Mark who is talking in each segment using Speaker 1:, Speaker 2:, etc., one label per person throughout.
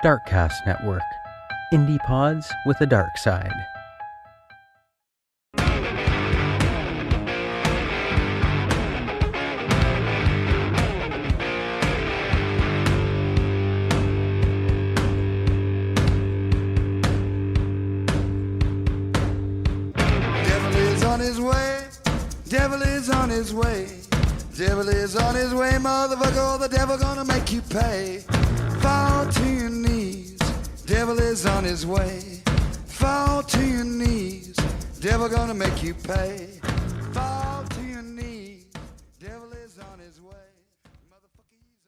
Speaker 1: Darkcast Network. Indie pods with a dark side.
Speaker 2: Devil is on his way. Devil is on his way. Devil is on his way, motherfucker. The devil gonna make you pay. Fall to your knees. Devil is on his way. Fall to your knees. Devil gonna make you pay. Fall to your knees. Devil is on his way.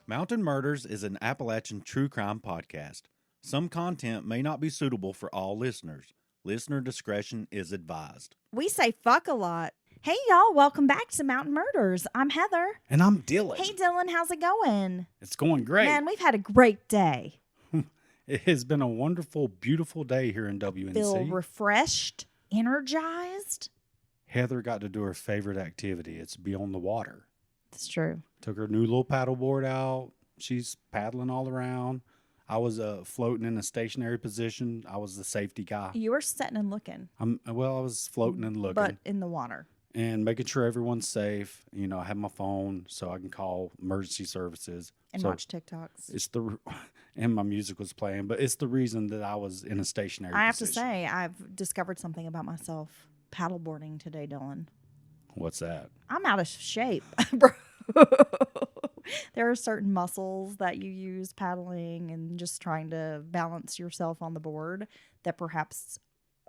Speaker 3: Mountain Murders is an Appalachian true crime podcast. Some content may not be suitable for all listeners. Listener discretion is advised.
Speaker 4: We say fuck a lot. Hey, y'all. Welcome back to Mountain Murders. I'm Heather.
Speaker 3: And I'm Dylan.
Speaker 4: Hey, Dylan. How's it going?
Speaker 3: It's going great.
Speaker 4: Man, we've had a great day.
Speaker 3: It has been a wonderful, beautiful day here in WNC.
Speaker 4: Feel refreshed, energized.
Speaker 3: Heather got to do her favorite activity. It's be on the water.
Speaker 4: That's true.
Speaker 3: Took her new little paddleboard out. She's paddling all around. I was floating in a stationary position. I was the safety guy.
Speaker 4: You were sitting and looking.
Speaker 3: I was floating and looking.
Speaker 4: But in the water.
Speaker 3: And making sure everyone's safe. You know, I have my phone so I can call emergency services.
Speaker 4: And
Speaker 3: so
Speaker 4: watch TikToks.
Speaker 3: And my music was playing, but it's the reason that I was in a stationary
Speaker 4: I have
Speaker 3: position.
Speaker 4: to say, I've discovered something about myself paddleboarding today, Dylan.
Speaker 3: What's that?
Speaker 4: I'm out of shape, bro. There are certain muscles that you use paddling and just trying to balance yourself on the board that perhaps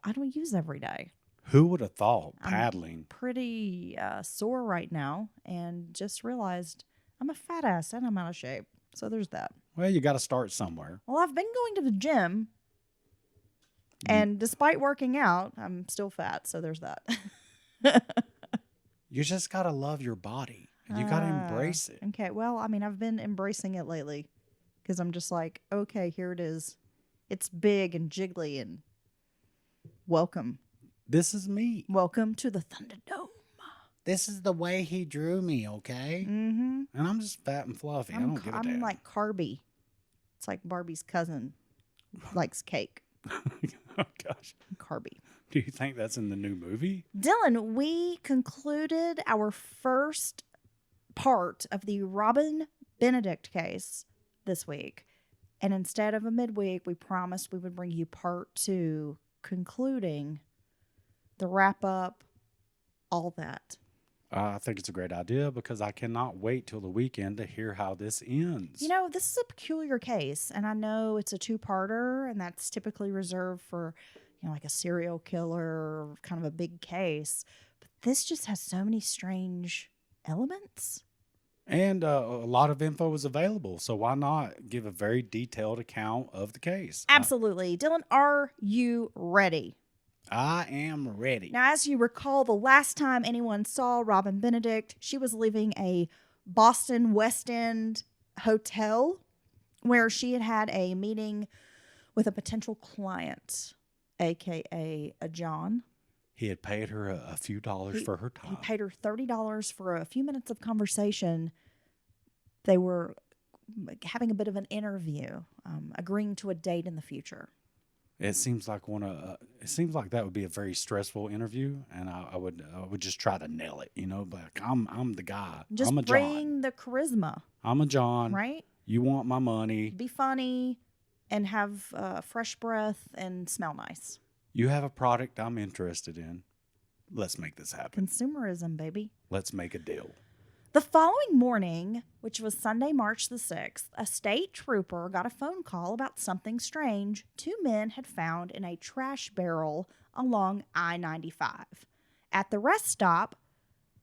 Speaker 4: I don't use every day.
Speaker 3: Who would have thought
Speaker 4: I'm
Speaker 3: paddling?
Speaker 4: pretty sore right now and just realized I'm a fat ass and I'm out of shape. So there's that.
Speaker 3: Well, you got to start somewhere.
Speaker 4: Well, I've been going to the gym, and despite working out, I'm still fat. So there's that.
Speaker 3: You just got to love your body. You got to embrace it.
Speaker 4: Okay. Well, I mean, I've been embracing it lately because I'm just like, okay, here it is. It's big and jiggly and welcome.
Speaker 3: This is me.
Speaker 4: Welcome to the Thunderdome.
Speaker 3: This is the way he drew me, okay?
Speaker 4: Mm-hmm.
Speaker 3: And I'm just fat and fluffy. I don't give a damn.
Speaker 4: I'm like Carby. It's like Barbie's cousin likes cake.
Speaker 3: Oh, gosh.
Speaker 4: Carby.
Speaker 3: Do you think that's in the new movie?
Speaker 4: Dylan, we concluded our first part of the Robin Benedict case this week. And instead of a midweek, we promised we would bring you part 2, concluding the wrap up, all that.
Speaker 3: I think it's a great idea because I cannot wait till the weekend to hear how this ends.
Speaker 4: You know, this is a peculiar case, and I know it's a 2-parter, and that's typically reserved for, you know, like a serial killer or kind of a big case. But this just has so many strange elements.
Speaker 3: And a lot of info is available, so why not give a very detailed account of the case?
Speaker 4: Absolutely. Dylan, are you ready?
Speaker 3: I am ready.
Speaker 4: Now, as you recall, the last time anyone saw Robin Benedict, she was leaving a Boston West End hotel where she had had a meeting with a potential client, a.k.a. a John.
Speaker 3: He had paid her a few dollars for her time.
Speaker 4: He paid her $30 for a few minutes of conversation. They were having a bit of an interview, agreeing to a date in the future.
Speaker 3: It seems like that would be a very stressful interview, and I would just try to nail it, you know. Like I'm the guy.
Speaker 4: Just
Speaker 3: I'm a
Speaker 4: bring
Speaker 3: John.
Speaker 4: the charisma,
Speaker 3: I'm a John.
Speaker 4: right?
Speaker 3: You want my money?
Speaker 4: Be funny, and have fresh breath and smell nice.
Speaker 3: You have a product I'm interested in. Let's make this happen.
Speaker 4: Consumerism, baby.
Speaker 3: Let's make a deal.
Speaker 4: The following morning, which was Sunday, March the 6th, a state trooper got a phone call about something strange 2 men had found in a trash barrel along I-95. At the rest stop,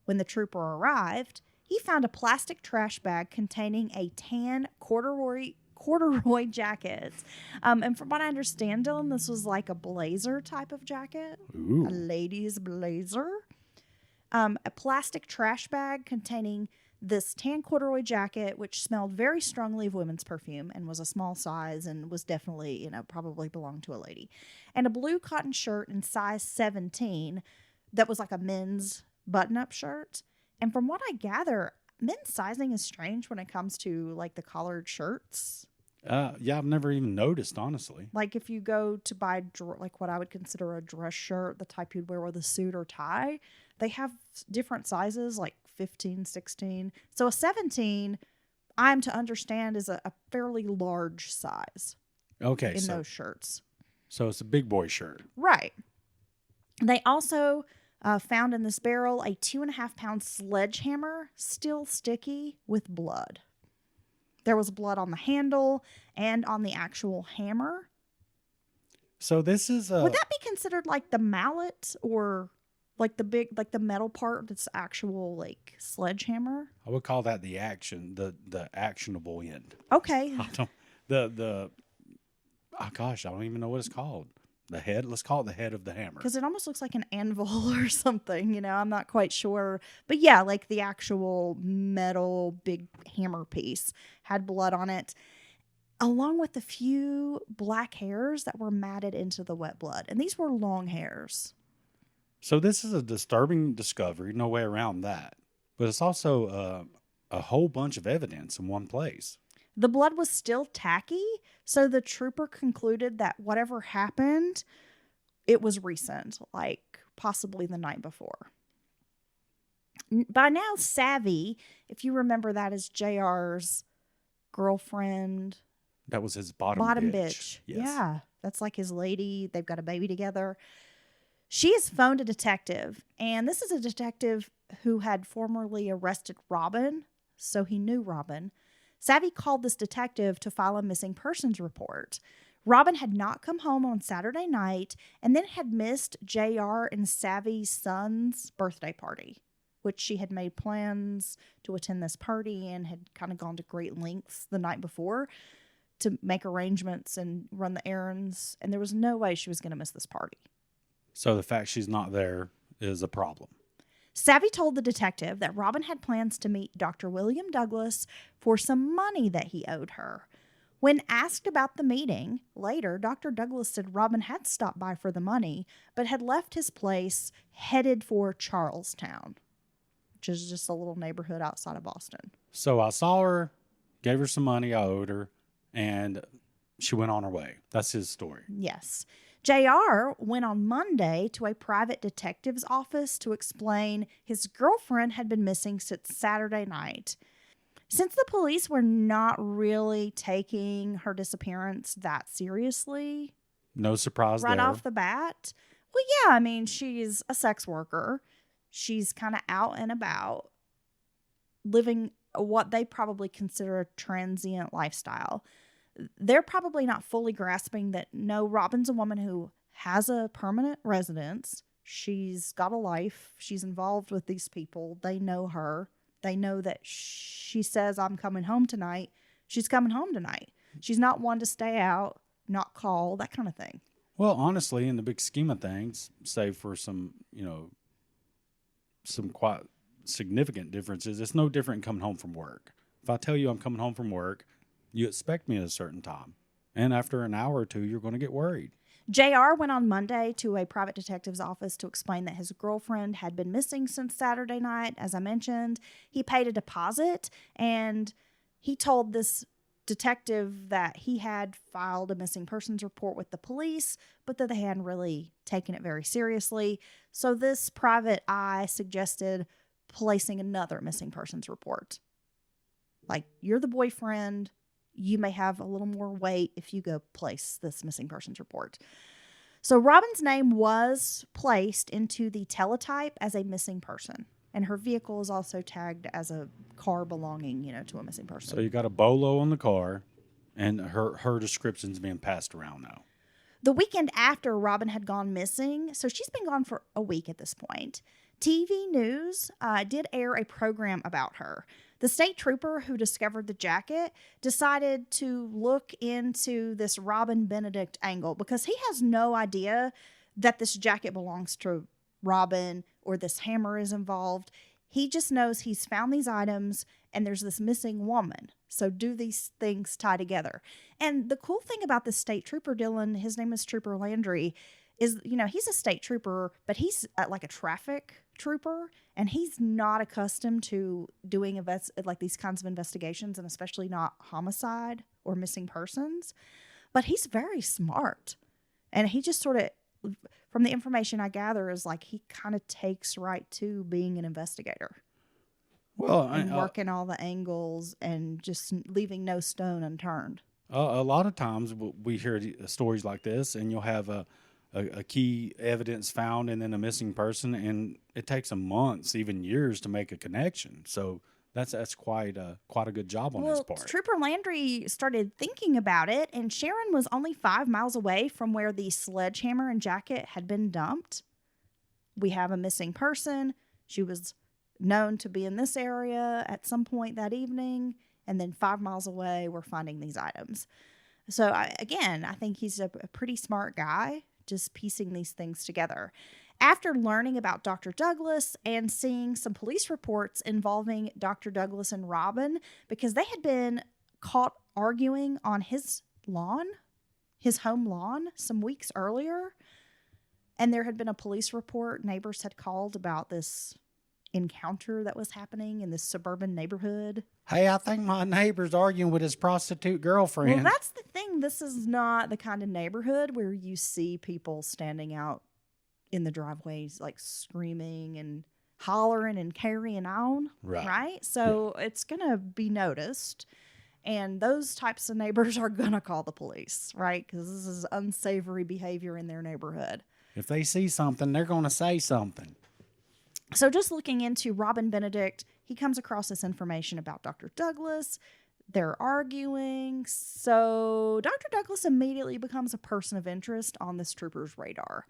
Speaker 4: when the trooper arrived, he found a plastic trash bag containing a tan corduroy jacket. And from what I understand, Dylan, this was like a blazer type of jacket.
Speaker 3: Ooh.
Speaker 4: A lady's blazer. A plastic trash bag containing this tan corduroy jacket, which smelled very strongly of women's perfume and was a small size and was definitely, you know, probably belonged to a lady. And a blue cotton shirt in size 17 that was like a men's button-up shirt. And from what I gather, men's sizing is strange when it comes to like the collared shirts.
Speaker 3: Yeah, I've never even noticed, honestly.
Speaker 4: Like if you go to buy like what I would consider a dress shirt, the type you'd wear with a suit or tie, they have different sizes, like 15, 16. So a 17, I'm to understand, is a fairly large size
Speaker 3: Okay,
Speaker 4: in those shirts.
Speaker 3: So it's a big boy shirt.
Speaker 4: Right. They also found in this barrel a 2.5-pound sledgehammer, still sticky, with blood. There was blood on the handle and on the actual hammer.
Speaker 3: So this is
Speaker 4: Would that be considered like the mallet or like the metal part that's actual like sledgehammer?
Speaker 3: I would call that the actionable end.
Speaker 4: Okay.
Speaker 3: Oh gosh, I don't even know what it's called. The head. Let's call it the head of the hammer.
Speaker 4: Because it almost looks like an anvil or something, I'm not quite sure. But yeah, like the actual metal big hammer piece had blood on it, along with a few black hairs that were matted into the wet blood. And these were long hairs.
Speaker 3: So this is a disturbing discovery, no way around that. But it's also a whole bunch of evidence in one place.
Speaker 4: The blood was still tacky, so the trooper concluded that whatever happened, it was recent, like possibly the night before. By now, Savvy, if you remember that as JR's girlfriend.
Speaker 3: That was his bottom bitch. Yes.
Speaker 4: Yeah, that's like his lady. They've got a baby together. She has phoned a detective, and this is a detective who had formerly arrested Robin, so he knew Robin. Savvy called this detective to file a missing persons report. Robin had not come home on Saturday night and then had missed JR and Savvy's son's birthday party, which she had made plans to attend this party and had kind of gone to great lengths the night before to make arrangements and run the errands. And there was no way she was going to miss this party.
Speaker 3: So the fact she's not there is a problem.
Speaker 4: Savvy told the detective that Robin had plans to meet Dr. William Douglas for some money that he owed her. When asked about the meeting, later, Dr. Douglas said Robin had stopped by for the money, but had left his place headed for Charlestown, which is just a little neighborhood outside of Boston.
Speaker 3: So I saw her, gave her some money I owed her, and she went on her way. That's his story.
Speaker 4: Yes. JR went on Monday to a private detective's office to explain his girlfriend had been missing since Saturday night. Since the police were not really taking her disappearance that seriously,
Speaker 3: no surprise
Speaker 4: right
Speaker 3: there.
Speaker 4: off the bat. Well, yeah, I mean, she's a sex worker. She's kind of out and about, living what they probably consider a transient lifestyle. They're probably not fully grasping that, no, Robin's a woman who has a permanent residence. She's got a life. She's involved with these people. They know her. They know that she says, I'm coming home tonight. She's coming home tonight. She's not one to stay out, not call, that kind of thing.
Speaker 3: Well, honestly, in the big scheme of things, save for some quite significant differences, it's no different than coming home from work. If I tell you I'm coming home from work, you expect me at a certain time. And after an hour or two, you're going to get worried.
Speaker 4: JR went on Monday to a private detective's office to explain that his girlfriend had been missing since Saturday night. As I mentioned, he paid a deposit, and he told this detective that he had filed a missing persons report with the police, but that they hadn't really taken it very seriously. So this private eye suggested placing another missing persons report. Like, you're the boyfriend. You may have a little more weight if you go place this missing persons report. So Robin's name was placed into the teletype as a missing person. And her vehicle is also tagged as a car belonging, to a missing person.
Speaker 3: So you got a bolo on the car, and her description's being passed around now.
Speaker 4: The weekend after Robin had gone missing, so she's been gone for a week at this point, TV News did air a program about her. The state trooper who discovered the jacket decided to look into this Robin Benedict angle because he has no idea that this jacket belongs to Robin or this hammer is involved. He just knows he's found these items and there's this missing woman. So do these things tie together? And the cool thing about this state trooper, Dylan, his name is Trooper Landry, is, he's a state trooper, but he's like a traffic trooper, and he's not accustomed to doing like these kinds of investigations, and especially not homicide or missing persons. But he's very smart, and he just sort of, from the information I gather, is like he kind of takes right to being an investigator.
Speaker 5: Well,
Speaker 4: and working all the angles and just leaving no stone unturned.
Speaker 5: A lot of times we hear stories like this, and you'll have a key evidence found and then a missing person, and it takes them months, even years, to make a connection. So that's quite a good job on his part.
Speaker 4: Trooper Landry started thinking about it, and Sharon was only 5 miles away from where the sledgehammer and jacket had been dumped. We have a missing person. She was known to be in this area at some point that evening, and then 5 miles away, we're finding these items. So I think he's a pretty smart guy, just piecing these things together. After learning about Dr. Douglas and seeing some police reports involving Dr. Douglas and Robin, because they had been caught arguing on his home lawn, some weeks earlier, and there had been a police report. Neighbors had called about this encounter that was happening in this suburban neighborhood.
Speaker 5: Hey, I think my neighbor's arguing with his prostitute girlfriend.
Speaker 4: Well, that's the thing. This is not the kind of neighborhood where you see people standing out in the driveways, like screaming and hollering and carrying on. Right? So it's going to be noticed. And those types of neighbors are going to call the police, right? Because this is unsavory behavior in their neighborhood.
Speaker 5: If they see something, they're going to say something.
Speaker 4: So just looking into Robin Benedict, he comes across this information about Dr. Douglas. They're arguing. So Dr. Douglas immediately becomes a person of interest on this trooper's radar.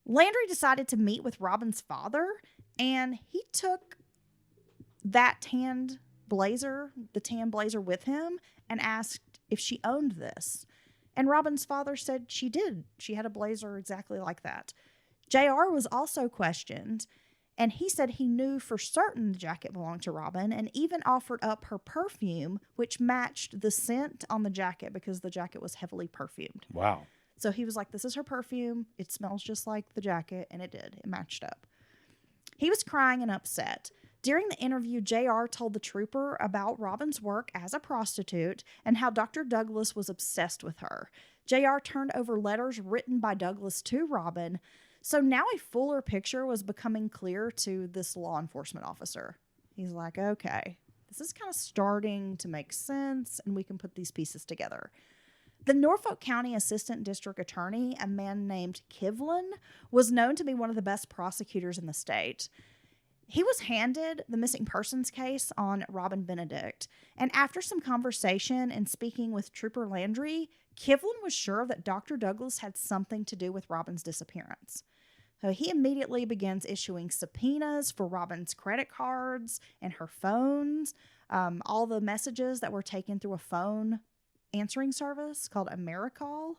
Speaker 4: Landry decided to meet with Robin's father, and he took that tan blazer with him and asked if she owned this. And Robin's father said she did. She had a blazer exactly like that. JR was also questioned, and he said he knew for certain the jacket belonged to Robin, and even offered up her perfume, which matched the scent on the jacket because the jacket was heavily perfumed.
Speaker 5: Wow.
Speaker 4: So he was like, this is her perfume. It smells just like the jacket, and it did. It matched up. He was crying and upset. During the interview, JR told the trooper about Robin's work as a prostitute and how Dr. Douglas was obsessed with her. JR turned over letters written by Douglas to Robin. So now a fuller picture was becoming clear to this law enforcement officer. He's like, okay, this is kind of starting to make sense, and we can put these pieces together. The Norfolk County Assistant District Attorney, a man named Kivlin, was known to be one of the best prosecutors in the state. He was handed the missing persons case on Robin Benedict, and after some conversation and speaking with Trooper Landry, Kivlin was sure that Dr. Douglas had something to do with Robin's disappearance. So he immediately begins issuing subpoenas for Robin's credit cards and her phones, all the messages that were taken through a phone answering service called AmeriCall.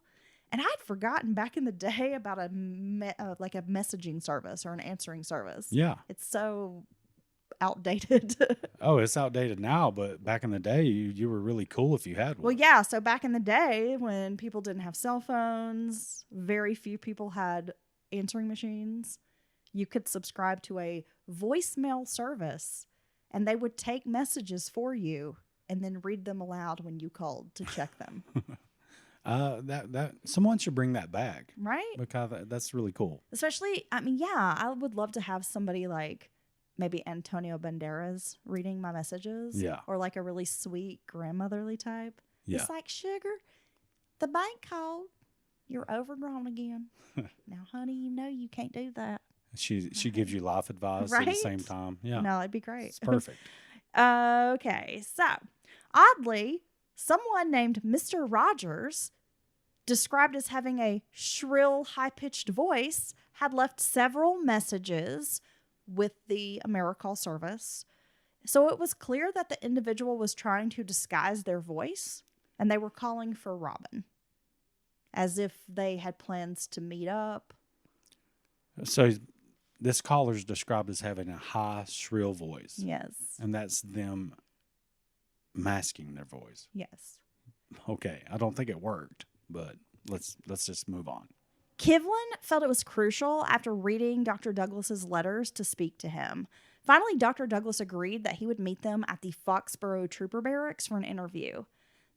Speaker 4: And I'd forgotten back in the day about a messaging service or an answering service.
Speaker 5: Yeah.
Speaker 4: It's so outdated.
Speaker 5: Oh, it's outdated now, but back in the day, you were really cool if you had one.
Speaker 4: Well, yeah. So back in the day when people didn't have cell phones, very few people had answering machines. You could subscribe to a voicemail service, and they would take messages for you and then read them aloud when you called to check them.
Speaker 5: That someone should bring that back,
Speaker 4: right?
Speaker 5: Because that's really cool.
Speaker 4: Especially, I would love to have somebody like maybe Antonio Banderas reading my messages, or like a really sweet grandmotherly type.
Speaker 5: Yeah.
Speaker 4: It's like, sugar, the bank called. You're overdrawn again. Now, honey, you can't do that.
Speaker 5: She gives you life advice at the same time. Yeah,
Speaker 4: no, it'd be great.
Speaker 5: It's perfect.
Speaker 4: Okay, so oddly, someone named Mr. Rogers, described as having a shrill, high-pitched voice, had left several messages with the AmeriCall service. So it was clear that the individual was trying to disguise their voice, and they were calling for Robin, as if they had plans to meet up.
Speaker 5: So this caller's described as having a high, shrill voice.
Speaker 4: Yes.
Speaker 5: And that's them masking their voice.
Speaker 4: Yes.
Speaker 5: Okay, I don't think it worked, but let's just move on.
Speaker 4: Kivlin felt it was crucial after reading Dr. Douglas's letters to speak to him. Finally, Dr. Douglas agreed that he would meet them at the Foxborough Trooper Barracks for an interview.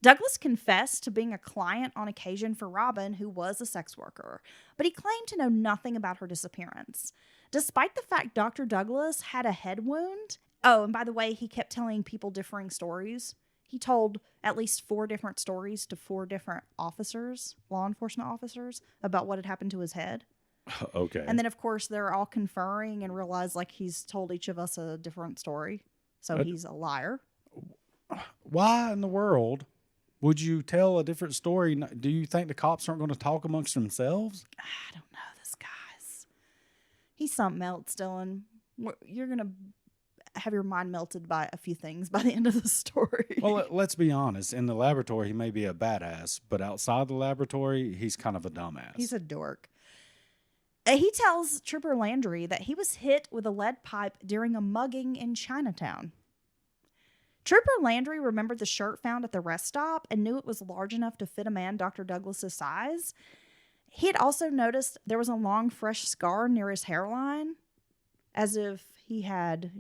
Speaker 4: Douglas confessed to being a client on occasion for Robin, who was a sex worker, but he claimed to know nothing about her disappearance. Despite the fact Dr. Douglas had a head wound, oh, and by the way, he kept telling people differing stories. He told at least 4 different stories to 4 different officers, law enforcement officers, about what had happened to his head.
Speaker 5: Okay.
Speaker 4: And then, of course, they're all conferring and realize, like, he's told each of us a different story. So he's a liar.
Speaker 5: Why in the world would you tell a different story? Do you think the cops aren't going to talk amongst themselves?
Speaker 4: I don't know. This guy's... He's something else, Dylan. You're going to have your mind melted by a few things by the end of the story.
Speaker 5: Well, let's be honest. In the laboratory, he may be a badass, but outside the laboratory, he's kind of a dumbass.
Speaker 4: He's a dork. He tells Trooper Landry that he was hit with a lead pipe during a mugging in Chinatown. Trooper Landry remembered the shirt found at the rest stop and knew it was large enough to fit a man Dr. Douglas's size. He had also noticed there was a long, fresh scar near his hairline, as if he had,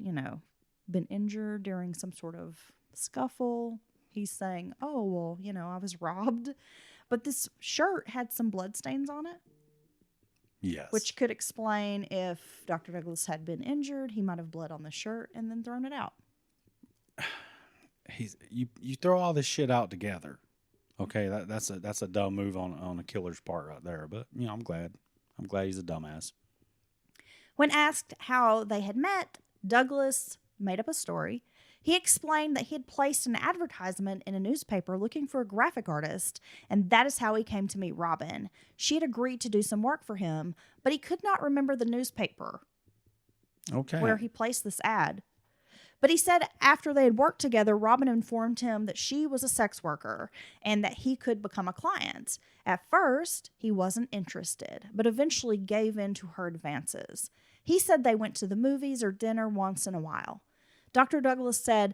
Speaker 4: been injured during some sort of scuffle. He's saying, oh, well, I was robbed. But this shirt had some bloodstains on it.
Speaker 5: Yes.
Speaker 4: Which could explain if Dr. Douglas had been injured, he might have bled on the shirt and then thrown it out.
Speaker 5: You throw all this shit out together. Okay, that's a dumb move on a killer's part right there. But I'm glad he's a dumbass.
Speaker 4: When asked how they had met, Douglas made up a story. He explained that he had placed an advertisement in a newspaper looking for a graphic artist, and that is how he came to meet Robin. She had agreed to do some work for him, but he could not remember the newspaper where he placed this ad. But he said after they had worked together, Robin informed him that she was a sex worker and that he could become a client. At first, he wasn't interested, but eventually gave in to her advances. He said they went to the movies or dinner once in a while. Dr. Douglas said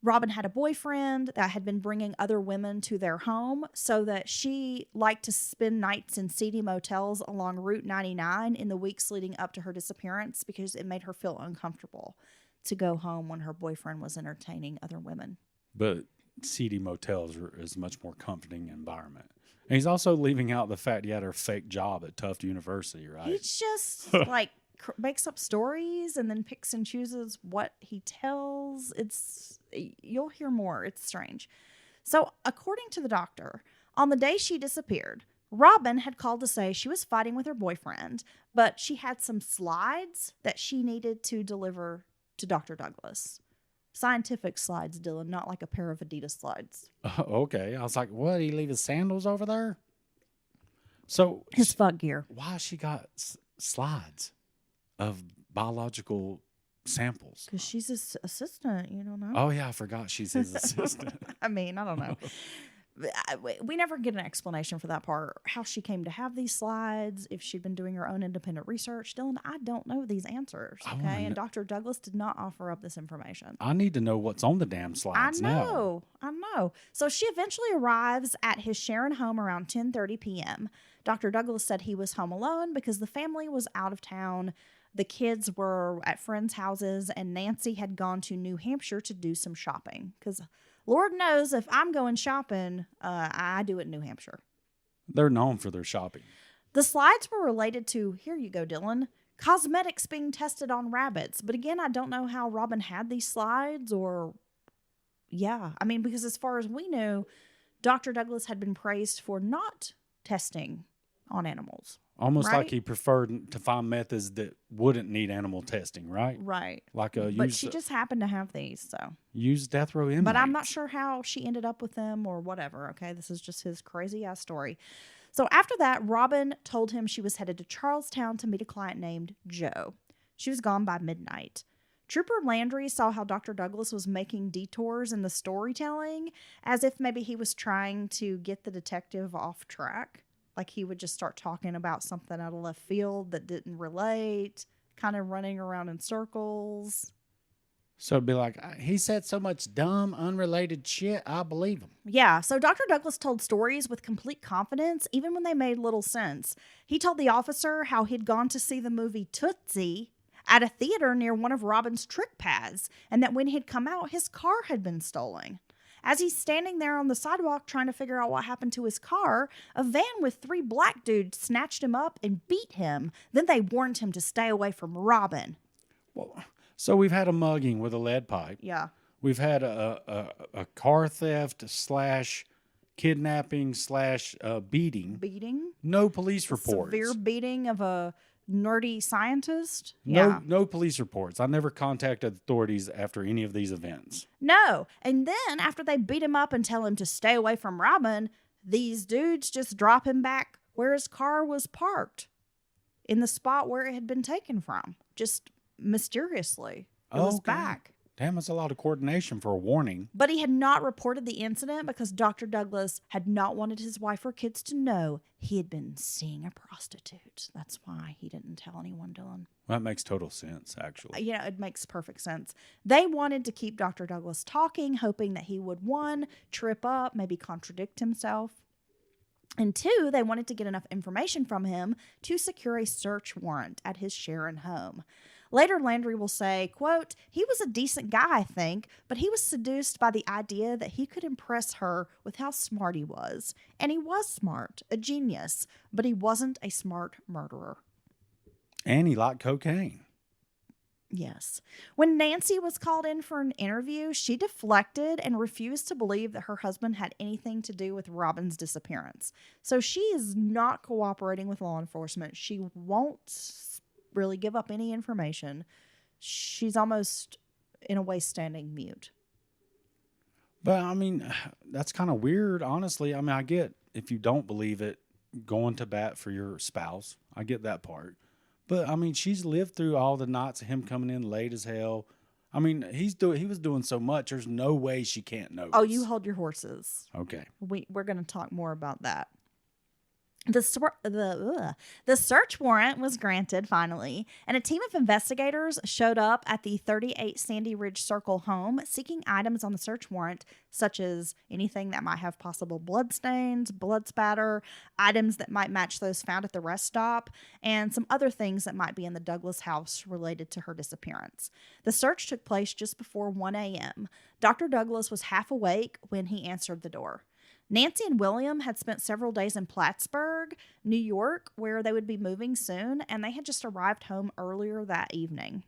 Speaker 4: Robin had a boyfriend that had been bringing other women to their home, so that she liked to spend nights in seedy motels along Route 99 in the weeks leading up to her disappearance because it made her feel uncomfortable to go home when her boyfriend was entertaining other women.
Speaker 5: But seedy motels is a much more comforting environment. And he's also leaving out the fact he had her fake job at Tufts University, right?
Speaker 4: He's just makes up stories and then picks and chooses what he tells. You'll hear more. It's strange. So, according to the doctor, on the day she disappeared, Robin had called to say she was fighting with her boyfriend, but she had some slides that she needed to deliver to Dr. Douglas. Scientific slides, Dylan, not like a pair of Adidas slides.
Speaker 5: Okay. I was like, what? He leave his sandals over there? So
Speaker 4: his fuck gear.
Speaker 5: Why she got slides of biological samples?
Speaker 4: Because she's his assistant, you don't know?
Speaker 5: Oh, yeah, I forgot she's his assistant.
Speaker 4: I mean, I don't know. We never get an explanation for that part. How she came to have these slides, if she'd been doing her own independent research. Dylan, I don't know these answers, okay? And Dr. Douglas did not offer up this information.
Speaker 5: I need to know what's on the damn slides now.
Speaker 4: I know. So she eventually arrives at his Sharon home around 10:30 p.m. Dr. Douglas said he was home alone because the family was out of town. The kids were at friends' houses, and Nancy had gone to New Hampshire to do some shopping. Because Lord knows if I'm going shopping, I do it in New Hampshire.
Speaker 5: They're known for their shopping.
Speaker 4: The slides were related to, here you go, Dylan, cosmetics being tested on rabbits. But again, I don't know how Robin had these slides or, because as far as we knew, Dr. Douglas had been praised for not testing on animals.
Speaker 5: Almost like he preferred to find methods that wouldn't need animal testing, right?
Speaker 4: Right.
Speaker 5: But
Speaker 4: she just happened to have these, so.
Speaker 5: Use death row inmates.
Speaker 4: But I'm not sure how she ended up with them or whatever, okay? This is just his crazy-ass story. So after that, Robin told him she was headed to Charlestown to meet a client named Joe. She was gone by midnight. Trooper Landry saw how Dr. Douglas was making detours in the storytelling, as if maybe he was trying to get the detective off track. Like he would just start talking about something out of left field that didn't relate, kind of running around in circles.
Speaker 5: So it'd be like, he said so much dumb, unrelated shit. I believe him.
Speaker 4: Yeah, so Dr. Douglas told stories with complete confidence, even when they made little sense. He told the officer how he'd gone to see the movie Tootsie at a theater near one of Robin's trick pads, and that when he'd come out, his car had been stolen. As he's standing there on the sidewalk trying to figure out what happened to his car, a van with 3 black dudes snatched him up and beat him. Then they warned him to stay away from Robin.
Speaker 5: Well, so we've had a mugging with a lead pipe.
Speaker 4: Yeah.
Speaker 5: We've had a car theft / kidnapping / beating.
Speaker 4: Beating?
Speaker 5: No police reports.
Speaker 4: Severe beating of a nerdy scientist?
Speaker 5: No police reports. I never contacted authorities after any of these events.
Speaker 4: No. And then after they beat him up and tell him to stay away from Robin, these dudes just drop him back where his car was parked, in the spot where it had been taken from. Just mysteriously. It was back.
Speaker 5: Damn, that's a lot of coordination for a warning.
Speaker 4: But he had not reported the incident because Dr. Douglas had not wanted his wife or kids to know he had been seeing a prostitute. That's why he didn't tell anyone, Dylan.
Speaker 5: That makes total sense, actually.
Speaker 4: Yeah, it makes perfect sense. They wanted to keep Dr. Douglas talking, hoping that he would, 1, trip up, maybe contradict himself. And 2, they wanted to get enough information from him to secure a search warrant at his Sharon home. Later, Landry will say, quote, he was a decent guy, I think, but he was seduced by the idea that he could impress her with how smart he was. And he was smart, a genius, but he wasn't a smart murderer.
Speaker 5: And he liked cocaine.
Speaker 4: Yes. When Nancy was called in for an interview, she deflected and refused to believe that her husband had anything to do with Robin's disappearance. So she is not cooperating with law enforcement. She won't really give up any information. She's almost, in a way, standing mute.
Speaker 5: But, I mean, that's kind of weird, honestly. I mean, I get if you don't believe it, going to bat for your spouse. I get that part. But, I mean, she's lived through all the nights of him coming in late as hell. I mean, he was doing so much, there's no way she can't notice.
Speaker 4: Oh, you hold your horses.
Speaker 5: Okay.
Speaker 4: We're going to talk more about that. The search warrant was granted finally, and a team of investigators showed up at the 38 Sandy Ridge Circle home seeking items on the search warrant, such as anything that might have possible bloodstains, blood spatter, items that might match those found at the rest stop, and some other things that might be in the Douglas house related to her disappearance. The search took place just before 1 a.m. Dr. Douglas was half awake when he answered the door. Nancy and William had spent several days in Plattsburgh, New York, where they would be moving soon, and they had just arrived home earlier that evening.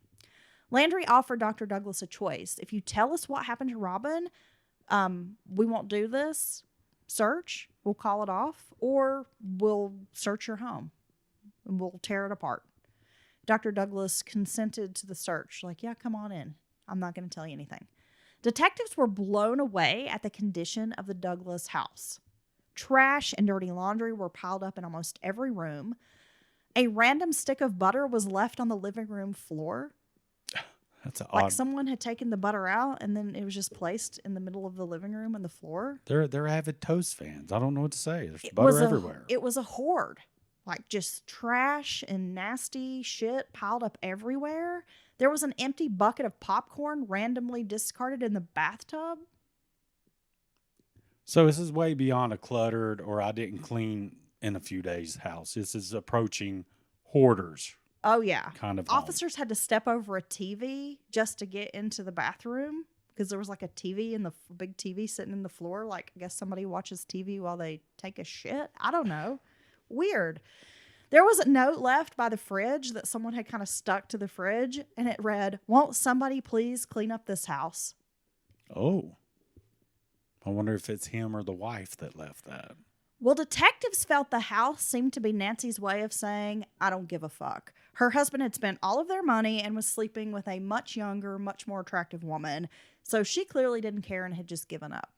Speaker 4: Landry offered Dr. Douglas a choice. If you tell us what happened to Robin, we won't do this search, we'll call it off, or we'll search your home and we'll tear it apart. Dr. Douglas consented to the search, like, yeah, come on in. I'm not going to tell you anything. Detectives were blown away at the condition of the Douglas house. Trash and dirty laundry were piled up in almost every room. A random stick of butter was left on the living room floor.
Speaker 5: That's odd.
Speaker 4: Like someone had taken the butter out and then it was just placed in the middle of the living room and the floor.
Speaker 5: They're avid toast fans. I don't know what to say. There's butter everywhere.
Speaker 4: It was a hoard. Like just trash and nasty shit piled up everywhere. There was an empty bucket of popcorn randomly discarded in the bathtub.
Speaker 5: So this is way beyond a cluttered or I didn't clean in a few days house. This is approaching hoarders.
Speaker 4: Oh, yeah.
Speaker 5: Kind of
Speaker 4: Officers had to step over a TV just to get into the bathroom because there was like a TV in the big TV sitting in the floor. Like, I guess somebody watches TV while they take a shit. I don't know. Weird. There was a note left by the fridge that someone had kind of stuck to the fridge, and it read, "Won't somebody please clean up this house?"
Speaker 5: Oh. I wonder if it's him or the wife that left that.
Speaker 4: Well, detectives felt the house seemed to be Nancy's way of saying, I don't give a fuck. Her husband had spent all of their money and was sleeping with a much younger, much more attractive woman, so she clearly didn't care and had just given up.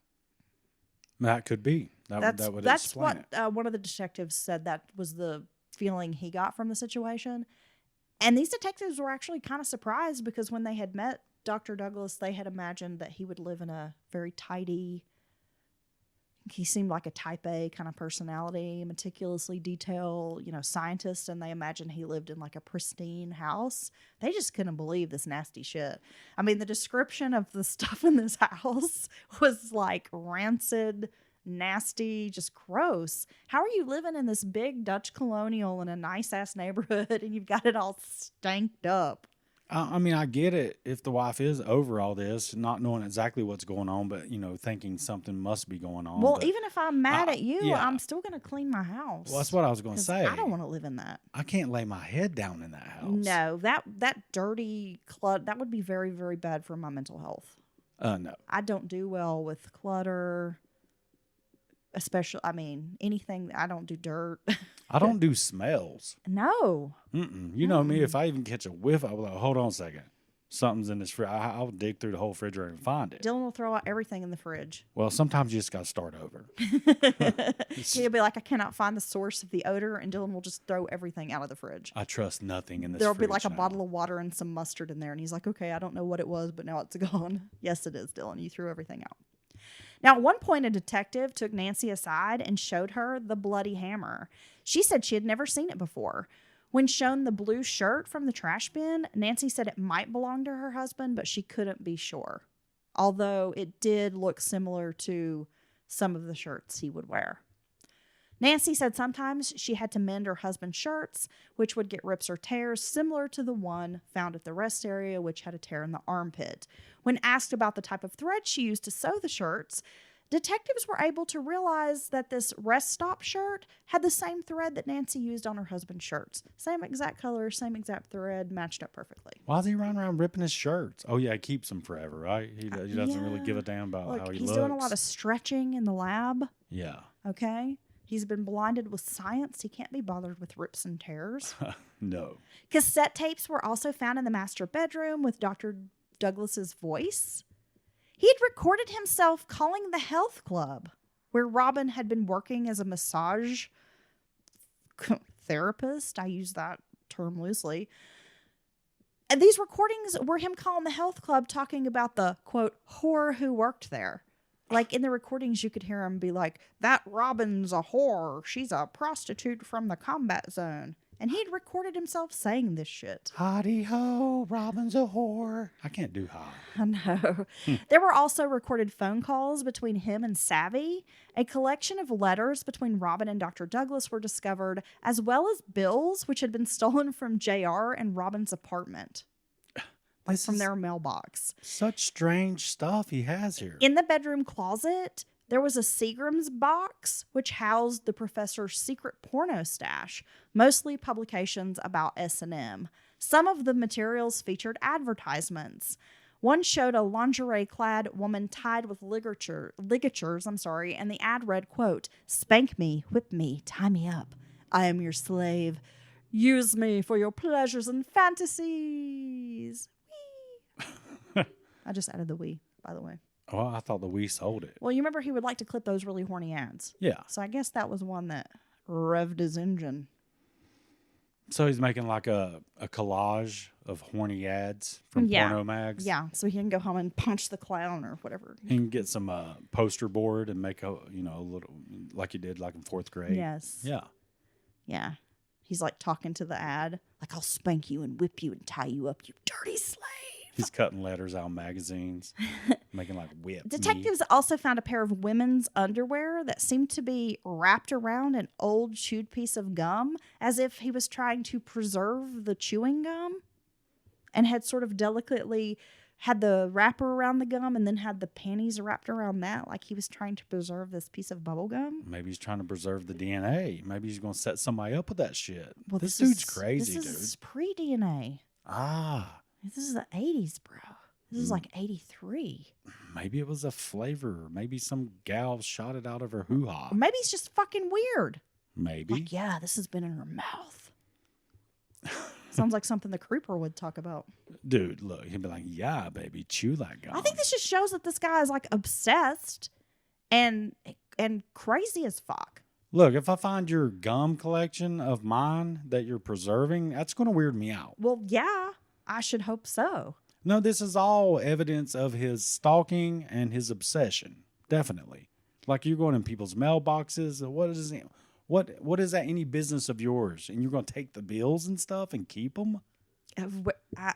Speaker 5: That could be. That would explain it.
Speaker 4: That's what one of the detectives said that was the feeling he got from the situation. And these detectives were actually kind of surprised because when they had met Dr. Douglas, they had imagined that he would live in a very tidy, he seemed like a type A kind of personality, meticulously detailed, scientist, and they imagined he lived in like a pristine house. They just couldn't believe this nasty shit. I mean, the description of the stuff in this house was like rancid, nasty, just gross. How are you living in this big Dutch colonial in a nice ass neighborhood and you've got it all stanked up?
Speaker 5: I mean, I get it if the wife is over all this, not knowing exactly what's going on, but, thinking something must be going on.
Speaker 4: Well,
Speaker 5: but
Speaker 4: even if I'm mad at you,
Speaker 5: yeah.
Speaker 4: I'm still going to clean my house.
Speaker 5: Well, that's what I was going to
Speaker 4: 'Cause
Speaker 5: say.
Speaker 4: I don't want to live in that.
Speaker 5: I can't lay my head down in that house.
Speaker 4: No, that dirty clutter, that would be very, very bad for my mental health.
Speaker 5: No.
Speaker 4: I don't do well with clutter, especially, anything. I don't do dirt.
Speaker 5: I don't do smells.
Speaker 4: No.
Speaker 5: Mm-mm. You know me, if I even catch a whiff, I'll be like, hold on a second. Something's in this fridge. I'll dig through the whole refrigerator and find it.
Speaker 4: Dylan will throw out everything in the fridge.
Speaker 5: Well, sometimes you just got to start over.
Speaker 4: He'll be like, I cannot find the source of the odor, and Dylan will just throw everything out of the fridge.
Speaker 5: I trust nothing in this
Speaker 4: There'll
Speaker 5: fridge
Speaker 4: be like a
Speaker 5: now.
Speaker 4: bottle of water and some mustard in there, and he's like, okay, I don't know what it was, but now it's gone. Yes, it is, Dylan. You threw everything out. Now, at one point, a detective took Nancy aside and showed her the bloody hammer. She said she had never seen it before. When shown the blue shirt from the trash bin, Nancy said it might belong to her husband, but she couldn't be sure. Although it did look similar to some of the shirts he would wear. Nancy said sometimes she had to mend her husband's shirts, which would get rips or tears similar to the one found at the rest area, which had a tear in the armpit. When asked about the type of thread she used to sew the shirts, detectives were able to realize that this rest stop shirt had the same thread that Nancy used on her husband's shirts. Same exact color, same exact thread, matched up perfectly.
Speaker 5: Why is he running around ripping his shirts? Oh, yeah, he keeps them forever, right? He doesn't really give a damn about how he
Speaker 4: he's
Speaker 5: looks.
Speaker 4: doing a lot of stretching in the lab.
Speaker 5: Yeah.
Speaker 4: Okay? He's been blinded with science. He can't be bothered with rips and tears.
Speaker 5: No.
Speaker 4: Cassette tapes were also found in the master bedroom with Dr. Douglas's voice. He had recorded himself calling the health club where Robin had been working as a massage therapist. I use that term loosely. And these recordings were him calling the health club talking about the, quote, whore who worked there. Like in the recordings, you could hear him be like, that Robin's a whore. She's a prostitute from the combat zone. And he'd recorded himself saying this shit.
Speaker 5: Hotty ho, Robin's a whore. I can't do hot.
Speaker 4: I know. There were also recorded phone calls between him and Savvy. A collection of letters between Robin and Dr. Douglas were discovered, as well as bills which had been stolen from JR and Robin's apartment. From their mailbox.
Speaker 5: Such strange stuff he has here.
Speaker 4: In the bedroom closet, there was a Seagram's box, which housed the professor's secret porno stash, mostly publications about S&M. Some of the materials featured advertisements. One showed a lingerie-clad woman tied with ligatures, and the ad read, quote, "Spank me, whip me, tie me up. I am your slave. Use me for your pleasures and fantasies." Wee. I just added the wee, by the way.
Speaker 5: Oh, I thought the Wii sold it.
Speaker 4: Well, you remember he would like to clip those really horny ads.
Speaker 5: Yeah.
Speaker 4: So I guess that was one that revved his engine.
Speaker 5: So he's making like a collage of horny ads from porno mags.
Speaker 4: Yeah, so he can go home and punch the clown or whatever.
Speaker 5: He can get some poster board and make a little, like he did like in 4th grade.
Speaker 4: Yes.
Speaker 5: Yeah.
Speaker 4: Yeah. He's like talking to the ad. Like, I'll spank you and whip you and tie you up, you dirty slave.
Speaker 5: He's cutting letters out of magazines, making like whips.
Speaker 4: Detectives also found a pair of women's underwear that seemed to be wrapped around an old chewed piece of gum, as if he was trying to preserve the chewing gum, and had sort of delicately had the wrapper around the gum and then had the panties wrapped around that, like he was trying to preserve this piece of bubble gum.
Speaker 5: Maybe he's trying to preserve the DNA. Maybe he's going to set somebody up with that shit.
Speaker 4: Well,
Speaker 5: this dude's crazy,
Speaker 4: dude. This is pre-DNA.
Speaker 5: Ah.
Speaker 4: This is the 80s, bro. This is like 83.
Speaker 5: Maybe it was a flavor. Maybe some gal shot it out of her hoo-ha.
Speaker 4: Or maybe it's just fucking weird.
Speaker 5: Maybe.
Speaker 4: Like, yeah, this has been in her mouth. Sounds like something the creeper would talk about.
Speaker 5: Dude, look, he'd be like, yeah, baby, chew that gum.
Speaker 4: I think this just shows that this guy is like obsessed and crazy as fuck.
Speaker 5: Look, if I find your gum collection of mine that you're preserving, that's going to weird me out.
Speaker 4: Well, yeah, I should hope so.
Speaker 5: No, this is all evidence of his stalking and his obsession. Definitely. Like you're going in people's mailboxes. What is it? What is that any business of yours? And you're going to take the bills and stuff and keep them?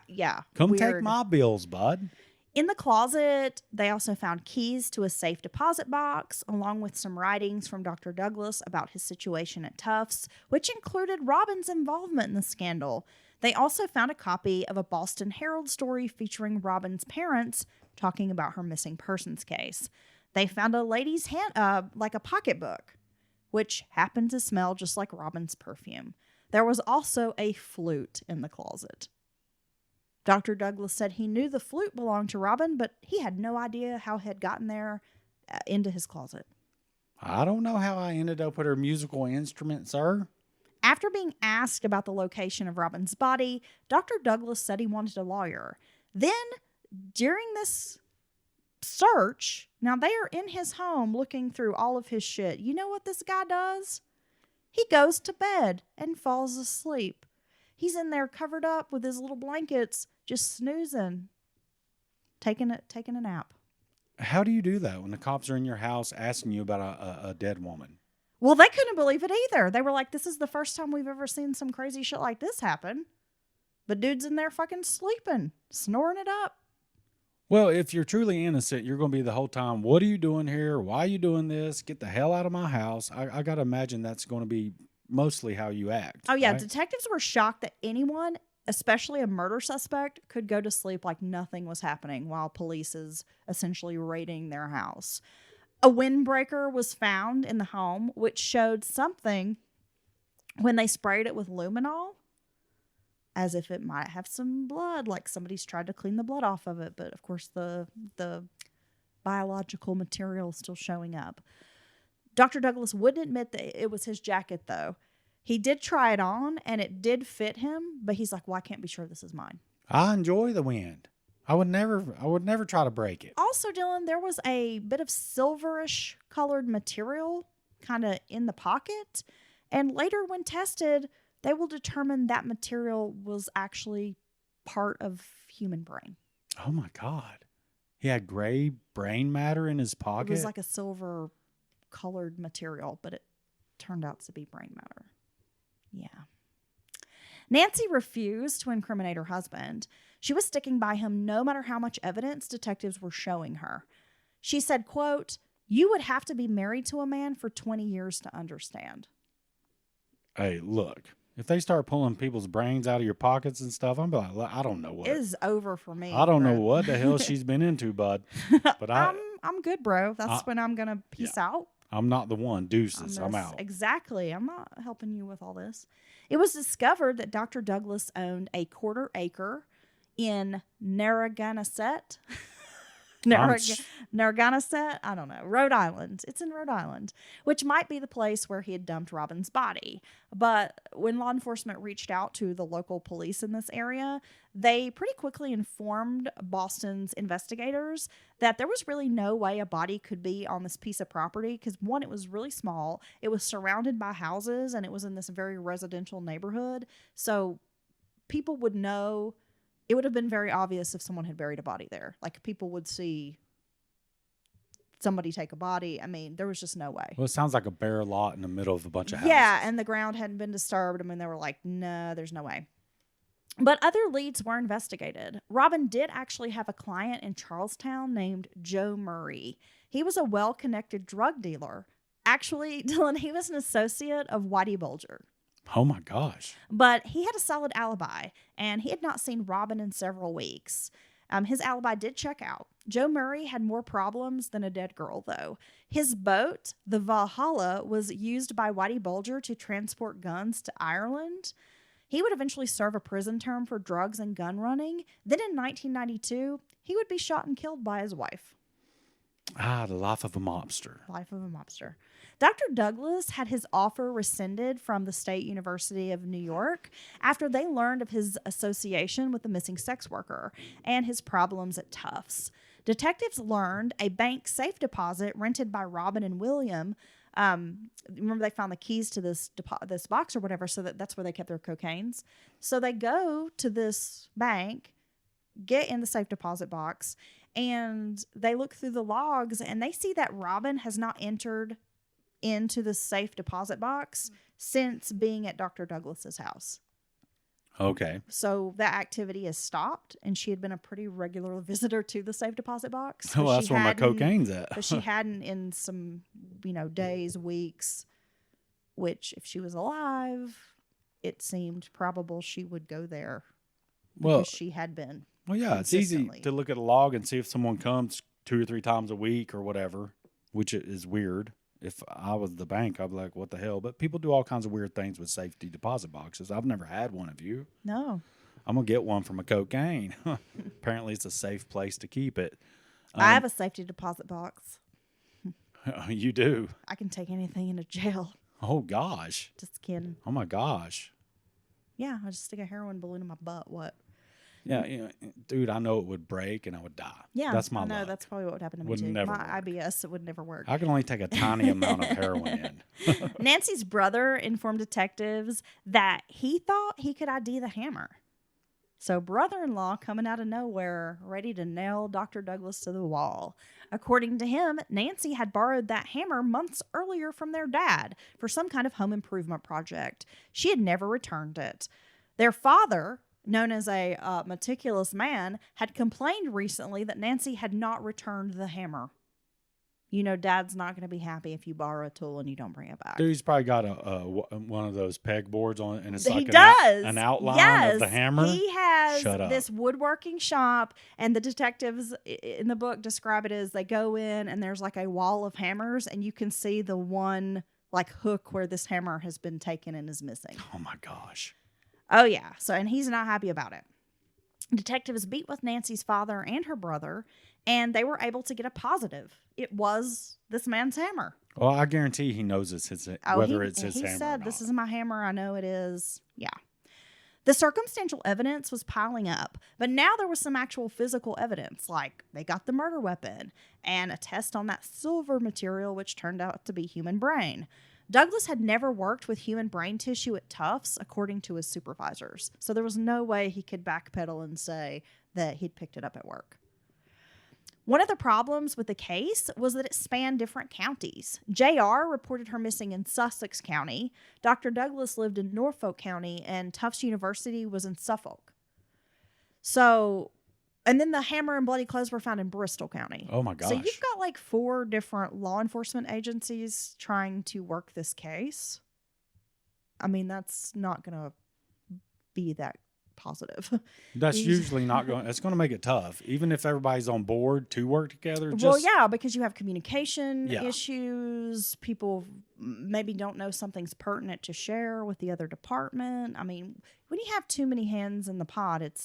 Speaker 4: Yeah.
Speaker 5: Come
Speaker 4: weird.
Speaker 5: take my bills, bud.
Speaker 4: In the closet, they also found keys to a safe deposit box, along with some writings from Dr. Douglas about his situation at Tufts, which included Robin's involvement in the scandal. They also found a copy of a Boston Herald story featuring Robin's parents talking about her missing persons case. They found a lady's like a pocketbook, which happened to smell just like Robin's perfume. There was also a flute in the closet. Dr. Douglas said he knew the flute belonged to Robin, but he had no idea how it had gotten there into his closet.
Speaker 5: I don't know how I ended up with her musical instrument, sir.
Speaker 4: After being asked about the location of Robin's body, Dr. Douglas said he wanted a lawyer. Then, during this search, now they are in his home looking through all of his shit. You know what this guy does? He goes to bed and falls asleep. He's in there covered up with his little blankets, just snoozing, taking a nap.
Speaker 5: How do you do that when the cops are in your house asking you about a dead woman?
Speaker 4: Well, they couldn't believe it either. They were like, this is the first time we've ever seen some crazy shit like this happen. But dude's in there fucking sleeping, snoring it up.
Speaker 5: Well, if you're truly innocent, you're going to be the whole time, what are you doing here? Why are you doing this? Get the hell out of my house. I got to imagine that's going to be mostly how you act.
Speaker 4: Oh, yeah.
Speaker 5: Right?
Speaker 4: Detectives were shocked that anyone, especially a murder suspect, could go to sleep like nothing was happening while police is essentially raiding their house. A windbreaker was found in the home, which showed something when they sprayed it with luminol, as if it might have some blood, like somebody's tried to clean the blood off of it. But, of course, the biological material is still showing up. Dr. Douglas wouldn't admit that it was his jacket, though. He did try it on, and it did fit him, but he's like, well, I can't be sure this is mine.
Speaker 5: I enjoy the wind. I would never try to break it.
Speaker 4: Also, Dylan, there was a bit of silverish colored material kind of in the pocket. And later, when tested, they will determine that material was actually part of human brain.
Speaker 5: Oh, my God. He had gray brain matter in his pocket?
Speaker 4: It was like a silver colored material, but it turned out to be brain matter. Yeah. Nancy refused to incriminate her husband. She was sticking by him no matter how much evidence detectives were showing her. She said, quote, "You would have to be married to a man for 20 years to understand."
Speaker 5: Hey, look, if they start pulling people's brains out of your pockets and stuff, I'm like, I don't know what.
Speaker 4: It is over for me.
Speaker 5: I don't
Speaker 4: bro.
Speaker 5: know what the hell she's been into, bud. But
Speaker 4: I'm good, bro. That's when I'm going to peace out.
Speaker 5: I'm not the one. Deuces. I'm out.
Speaker 4: Exactly. I'm not helping you with all this. It was discovered that Dr. Douglas owned a 1/4 acre in Narragansett. Narragansett? I don't know. Rhode Island. It's in Rhode Island, which might be the place where he had dumped Robin's body. But when law enforcement reached out to the local police in this area, they pretty quickly informed Boston's investigators that there was really no way a body could be on this piece of property because, one, it was really small, it was surrounded by houses, and it was in this very residential neighborhood. So people would know. It would have been very obvious if someone had buried a body there. Like, people would see somebody take a body. I mean, there was just no way.
Speaker 5: Well, it sounds like a bare lot in the middle of a bunch of houses.
Speaker 4: Yeah, and the ground hadn't been disturbed. I mean, they were like, no, there's no way. But other leads were investigated. Robin did actually have a client in Charlestown named Joe Murray. He was a well-connected drug dealer. Actually, Dylan, he was an associate of Whitey Bulger.
Speaker 5: Oh, my gosh.
Speaker 4: But he had a solid alibi, and he had not seen Robin in several weeks. His alibi did check out. Joe Murray had more problems than a dead girl, though. His boat, the Valhalla, was used by Whitey Bulger to transport guns to Ireland. He would eventually serve a prison term for drugs and gun running. Then in 1992, he would be shot and killed by his wife.
Speaker 5: Ah, the life of a mobster.
Speaker 4: Life of a mobster. Dr. Douglas had his offer rescinded from the State University of New York after they learned of his association with the missing sex worker and his problems at Tufts. Detectives learned a bank safe deposit rented by Robin and William. Remember, they found the keys to this box or whatever, so that's where they kept their cocaines. So they go to this bank, get in the safe deposit box, And they look through the logs and they see that Robin has not entered into the safe deposit box since being at Dr. Douglas's house.
Speaker 5: Okay.
Speaker 4: So that activity has stopped, and she had been a pretty regular visitor to the safe deposit box.
Speaker 5: Well,
Speaker 4: but
Speaker 5: that's
Speaker 4: she
Speaker 5: where my
Speaker 4: hadn't-
Speaker 5: cocaine's at.
Speaker 4: But she hadn't in some, days, weeks, which if she was alive, it seemed probable she would go there.
Speaker 5: Well,
Speaker 4: Because she had been.
Speaker 5: Well, yeah, it's easy
Speaker 4: consistently.
Speaker 5: to look at a log and see if someone comes 2 or 3 times a week or whatever, which is weird. If I was the bank, I'd be like, what the hell? But people do all kinds of weird things with safety deposit boxes. I've never had one of you.
Speaker 4: No.
Speaker 5: I'm going to get one from a cocaine. Apparently, it's a safe place to keep it.
Speaker 4: I have a safety deposit box.
Speaker 5: You do?
Speaker 4: I can take anything into jail.
Speaker 5: Oh, gosh.
Speaker 4: Just kidding.
Speaker 5: Oh, my gosh.
Speaker 4: Yeah, I just stick a heroin balloon in my butt. What?
Speaker 5: Yeah, dude, I know it would break and I would die.
Speaker 4: Yeah,
Speaker 5: that's my
Speaker 4: I know.
Speaker 5: luck.
Speaker 4: That's probably what would happen to me
Speaker 5: Would
Speaker 4: too.
Speaker 5: never
Speaker 4: My
Speaker 5: work.
Speaker 4: IBS, it would never work.
Speaker 5: I can only take a tiny amount of heroin in.
Speaker 4: Nancy's brother informed detectives that he thought he could ID the hammer. So brother-in-law coming out of nowhere, ready to nail Dr. Douglas to the wall. According to him, Nancy had borrowed that hammer months earlier from their dad for some kind of home improvement project. She had never returned it. Their father, known as a meticulous man, had complained recently that Nancy had not returned the hammer. Dad's not going to be happy if you borrow a tool and you don't bring it back.
Speaker 5: Dude, he's probably got one of those pegboards on, and it's
Speaker 4: He
Speaker 5: like
Speaker 4: does.
Speaker 5: an outline
Speaker 4: Yes.
Speaker 5: of the hammer.
Speaker 4: He has
Speaker 5: Shut up.
Speaker 4: this woodworking shop, and the detectives in the book describe it as they go in and there's like a wall of hammers, and you can see the one like hook where this hammer has been taken and is missing.
Speaker 5: Oh my gosh.
Speaker 4: Oh yeah. And he's not happy about it. Detectives beat with Nancy's father and her brother, and they were able to get a positive. It was this man's hammer.
Speaker 5: Well, I guarantee he knows it's his, whether it's his hammer.
Speaker 4: He
Speaker 5: or
Speaker 4: said,
Speaker 5: not.
Speaker 4: "This is my hammer. I know it is." Yeah. The circumstantial evidence was piling up, but now there was some actual physical evidence, like they got the murder weapon and a test on that silver material, which turned out to be human brain. Douglas had never worked with human brain tissue at Tufts, according to his supervisors, so there was no way he could backpedal and say that he'd picked it up at work. One of the problems with the case was that it spanned different counties. JR reported her missing in Sussex County. Dr. Douglas lived in Norfolk County, and Tufts University was in Suffolk. And then the hammer and bloody clothes were found in Bristol County.
Speaker 5: Oh my gosh.
Speaker 4: So you've got like 4 different law enforcement agencies trying to work this case. I mean, that's not going to be that positive.
Speaker 5: That's usually not going. It's going to make it tough, even if everybody's on board to work together.
Speaker 4: Well, yeah, because you have communication
Speaker 5: Yeah.
Speaker 4: issues. People maybe don't know something's pertinent to share with the other department. I mean, when you have too many hands in the pot, it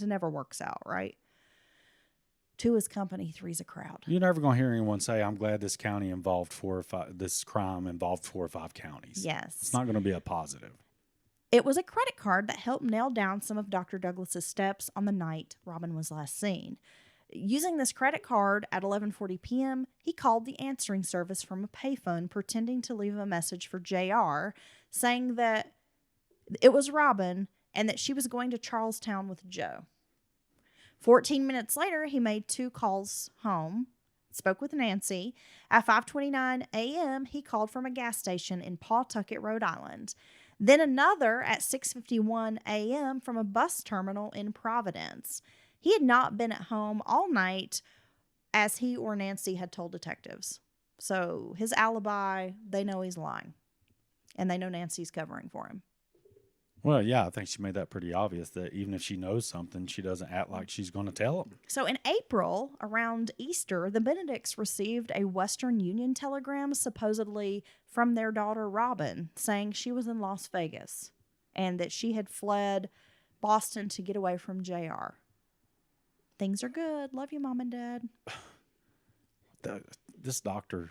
Speaker 4: never works out, right? 2 is company, 3's a crowd.
Speaker 5: You're never going to hear anyone say, "I'm glad this county involved 4 or 5. This crime involved 4 or 5 counties."
Speaker 4: Yes.
Speaker 5: It's not going to be a positive.
Speaker 4: It was a credit card that helped nail down some of Dr. Douglas's steps on the night Robin was last seen. Using this credit card at 11:40 p.m., he called the answering service from a payphone, pretending to leave a message for JR, saying that it was Robin and that she was going to Charlestown with Joe. 14 minutes later, he made 2 calls home, spoke with Nancy. At 5:29 a.m., he called from a gas station in Pawtucket, Rhode Island. Then another at 6:51 a.m. from a bus terminal in Providence. He had not been at home all night, as he or Nancy had told detectives. So his alibi, they know he's lying. And they know Nancy's covering for him.
Speaker 5: Well, yeah, I think she made that pretty obvious that even if she knows something, she doesn't act like she's going to tell them.
Speaker 4: So in April, around Easter, the Benedicts received a Western Union telegram, supposedly from their daughter Robin, saying she was in Las Vegas and that she had fled Boston to get away from JR. Things are good. Love you, Mom and Dad.
Speaker 5: This Dr.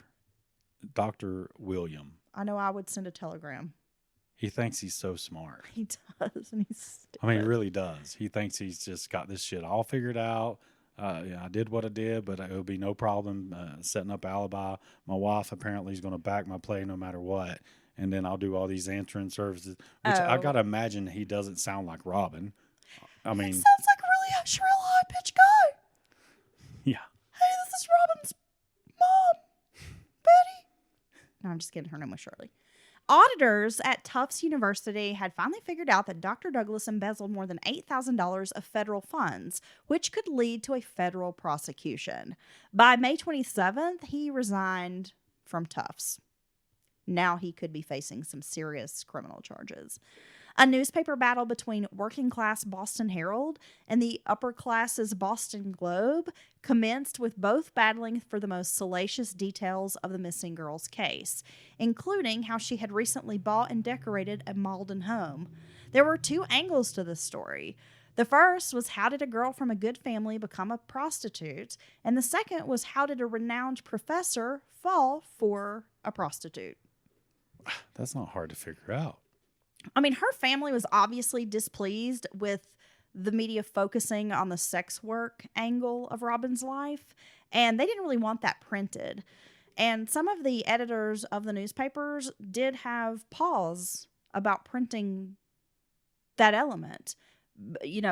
Speaker 5: William,
Speaker 4: I know I would send a telegram.
Speaker 5: he thinks he's so smart.
Speaker 4: He does, and he's stupid.
Speaker 5: I mean, he really does. He thinks he's just got this shit all figured out. I did what I did, but it would be no problem setting up alibi. My wife apparently is going to back my play no matter what. And then I'll do all these answering services, which I got to imagine he doesn't sound like Robin. I mean,
Speaker 4: He sounds like a really shrill, high-pitched guy. is Robin's mom, Betty. No, I'm just kidding. Her name was Shirley. Auditors at Tufts University had finally figured out that Dr. Douglas embezzled more than $8,000 of federal funds, which could lead to a federal prosecution. By May 27th, he resigned from Tufts. Now he could be facing some serious criminal charges. A newspaper battle between working-class Boston Herald and the upper-classes Boston Globe commenced, with both battling for the most salacious details of the missing girl's case, including how she had recently bought and decorated a Malden home. There were two angles to this story. The first was, how did a girl from a good family become a prostitute? And the second was, how did a renowned professor fall for a prostitute?
Speaker 5: That's not hard to figure out.
Speaker 4: I mean, her family was obviously displeased with the media focusing on the sex work angle of Robin's life, and they didn't really want that printed. And some of the editors of the newspapers did have pause about printing that element,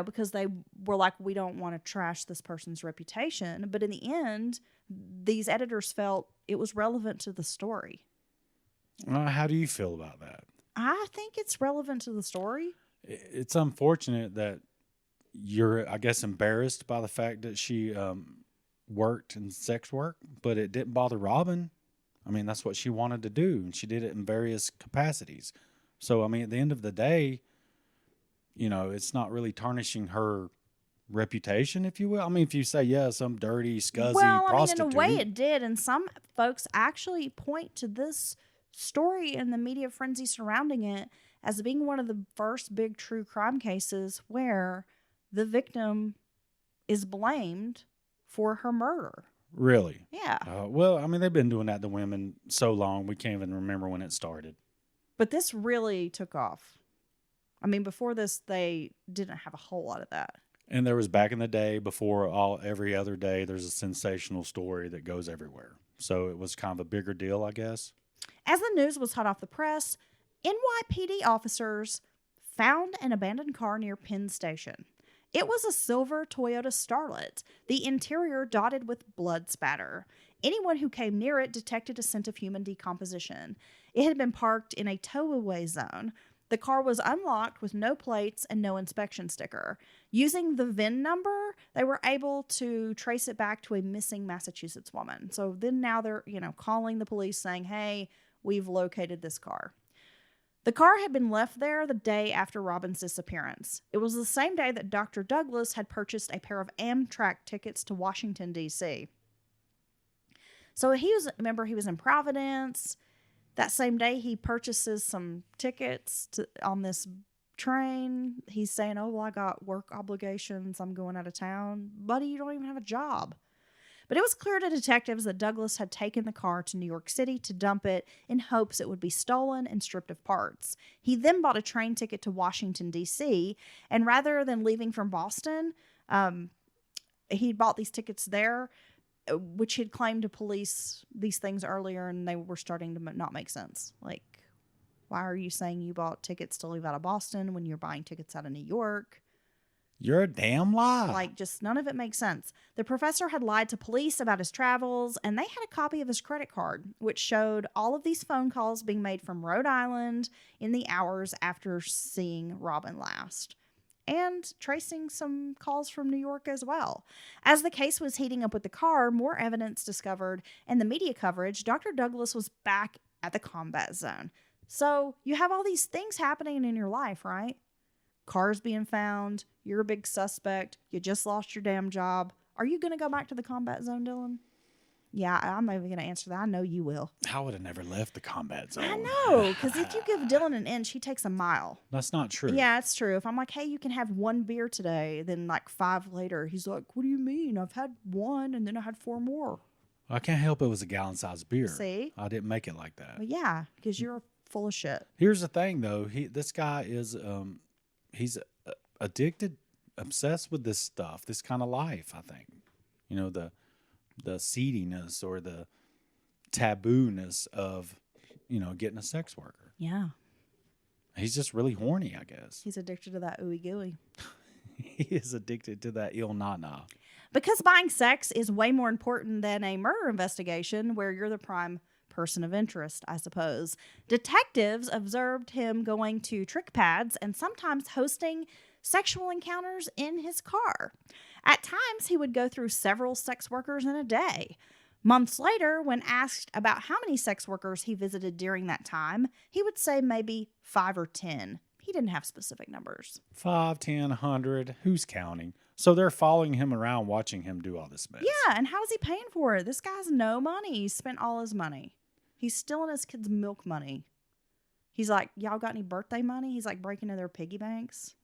Speaker 4: because they were like, we don't want to trash this person's reputation. But in the end, these editors felt it was relevant to the story.
Speaker 5: How do you feel about that?
Speaker 4: I think it's relevant to the story.
Speaker 5: It's unfortunate that you're, I guess, embarrassed by the fact that she worked in sex work, but it didn't bother Robin. I mean, that's what she wanted to do, and she did it in various capacities. So, I mean, at the end of the day, it's not really tarnishing her reputation, if you will. I mean, if you say, yeah, some dirty, scuzzy prostitute.
Speaker 4: In a way it did, and some folks actually point to this story and the media frenzy surrounding it as being one of the first big true crime cases where the victim is blamed for her murder.
Speaker 5: Really?
Speaker 4: Yeah.
Speaker 5: Well, I mean, they've been doing that to women so long, we can't even remember when it started.
Speaker 4: But this really took off. I mean, before this, they didn't have a whole lot of that.
Speaker 5: And there was back in the day, before every other day, there's a sensational story that goes everywhere. So it was kind of a bigger deal, I guess.
Speaker 4: As the news was hot off the press, NYPD officers found an abandoned car near Penn Station. It was a silver Toyota Starlet, the interior dotted with blood spatter. Anyone who came near it detected a scent of human decomposition. It had been parked in a tow-away zone. The car was unlocked with no plates and no inspection sticker. Using the VIN number, they were able to trace it back to a missing Massachusetts woman. So then now they're, calling the police saying, hey, we've located this car. The car had been left there the day after Robin's disappearance. It was the same day that Dr. Douglas had purchased a pair of Amtrak tickets to Washington, D.C. So he was in Providence. That same day, he purchases some tickets on this train. He's saying, oh, well, I got work obligations. I'm going out of town. Buddy, you don't even have a job. But it was clear to detectives that Douglas had taken the car to New York City to dump it in hopes it would be stolen and stripped of parts. He then bought a train ticket to Washington, D.C., and rather than leaving from Boston, he bought these tickets there, which he'd claimed to police these things earlier, and they were starting to not make sense. Like, why are you saying you bought tickets to leave out of Boston when you're buying tickets out of New York?
Speaker 5: You're a damn lie.
Speaker 4: Like, just none of it makes sense. The professor had lied to police about his travels, and they had a copy of his credit card, which showed all of these phone calls being made from Rhode Island in the hours after seeing Robin last, and tracing some calls from New York as well. As the case was heating up with the car, more evidence discovered, and the media coverage, Dr. Douglas was back at the combat zone. So you have all these things happening in your life, right? Cars being found, you're a big suspect, you just lost your damn job. Are you going to go back to the combat zone, Dylan? Yeah, I'm not even going to answer that. I know you will.
Speaker 5: I would have never left the combat zone.
Speaker 4: I know, because if you give Dylan an inch, he takes a mile.
Speaker 5: That's not true.
Speaker 4: Yeah, it's true. If I'm like, hey, you can have one beer today, then like 5 later, he's like, what do you mean? I've had one, and then I had 4 more.
Speaker 5: I can't help it was a gallon-sized beer.
Speaker 4: See?
Speaker 5: I didn't make it like that.
Speaker 4: Well, yeah, because you're full of shit.
Speaker 5: Here's the thing, though. This guy is... he's addicted, obsessed with this stuff, this kind of life, I think. The seediness or the taboo-ness of, getting a sex worker.
Speaker 4: Yeah.
Speaker 5: He's just really horny, I guess.
Speaker 4: He's addicted to that ooey gooey.
Speaker 5: He is addicted to that ill na-na.
Speaker 4: Because buying sex is way more important than a murder investigation where you're the prime person of interest, I suppose. Detectives observed him going to trick pads and sometimes hosting sexual encounters in his car. At times, he would go through several sex workers in a day. Months later, when asked about how many sex workers he visited during that time, he would say maybe 5 or 10. He didn't have specific numbers.
Speaker 5: 5, 10, 100. Who's counting? So they're following him around, watching him do all this mess.
Speaker 4: Yeah, and how is he paying for it? This guy has no money. He spent all his money. He's stealing his kids' milk money. He's like, y'all got any birthday money? He's like breaking into their piggy banks.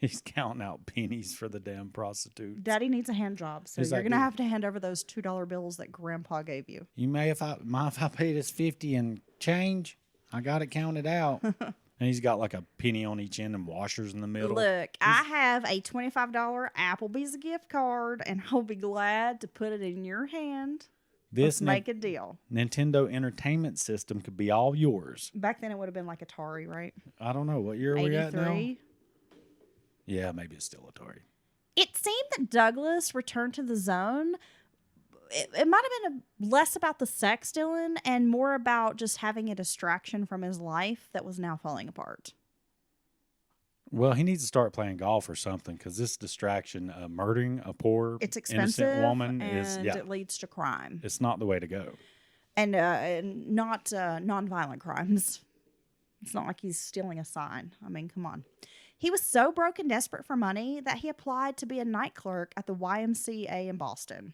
Speaker 5: He's counting out pennies for the damn prostitutes.
Speaker 4: Daddy needs a hand job, so
Speaker 5: He's
Speaker 4: you're
Speaker 5: like,
Speaker 4: going to have to hand over those $2 bills that Grandpa gave you.
Speaker 5: You mind if I pay this 50 and change? I got it counted out. And he's got like a penny on each end and washers in the middle.
Speaker 4: Look, I have a $25 Applebee's gift card, and I'll be glad to put it in your hand. Let's make a deal.
Speaker 5: Nintendo Entertainment System could be all yours.
Speaker 4: Back then, it would have been like Atari, right?
Speaker 5: I don't know. What year are we at now?
Speaker 4: 83.
Speaker 5: Yeah, maybe it's still Atari.
Speaker 4: It seemed that Douglas returned to the zone. It might have been less about the sex dealing and more about just having a distraction from his life that was now falling apart.
Speaker 5: Well, he needs to start playing golf or something because this distraction, murdering a poor,
Speaker 4: It's expensive,
Speaker 5: innocent woman
Speaker 4: and it leads to crime.
Speaker 5: It's not the way to go.
Speaker 4: And not nonviolent crimes. It's not like he's stealing a sign. I mean, come on. He was so broke and desperate for money that he applied to be a night clerk at the YMCA in Boston.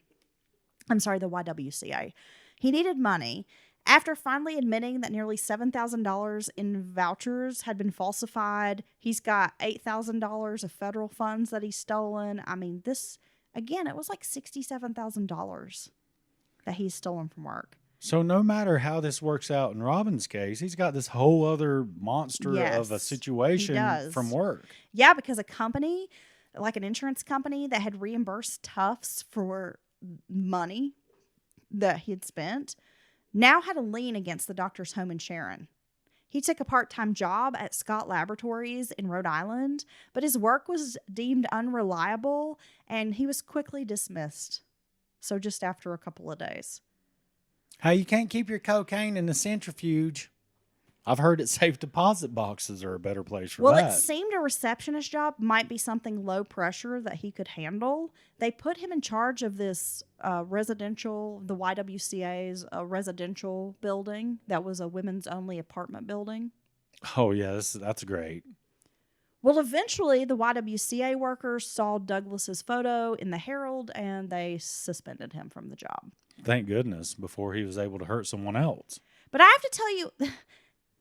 Speaker 4: I'm sorry, the YWCA. He needed money. After finally admitting that nearly $7,000 in vouchers had been falsified, he's got $8,000 of federal funds that he's stolen. I mean, this, again, it was like $67,000 that he's stolen from work.
Speaker 5: So no matter how this works out in Robin's case, he's got this whole other monster of a situation from work.
Speaker 4: Yeah, because a company, like an insurance company that had reimbursed Tufts for money that he had spent, now had a lien against the doctor's home in Sharon. He took a part-time job at Scott Laboratories in Rhode Island, but his work was deemed unreliable and he was quickly dismissed. So just after a couple of days.
Speaker 5: Hey, you can't keep your cocaine in the centrifuge. I've heard that safe deposit boxes are a better place for that.
Speaker 4: Well, it seemed a receptionist job might be something low pressure that he could handle. They put him in charge of this residential, the YWCA's residential building that was a women's only apartment building.
Speaker 5: Oh, yeah, that's great.
Speaker 4: Well, eventually, the YWCA workers saw Douglas's photo in the Herald and they suspended him from the job.
Speaker 5: Thank goodness, before he was able to hurt someone else.
Speaker 4: But I have to tell you,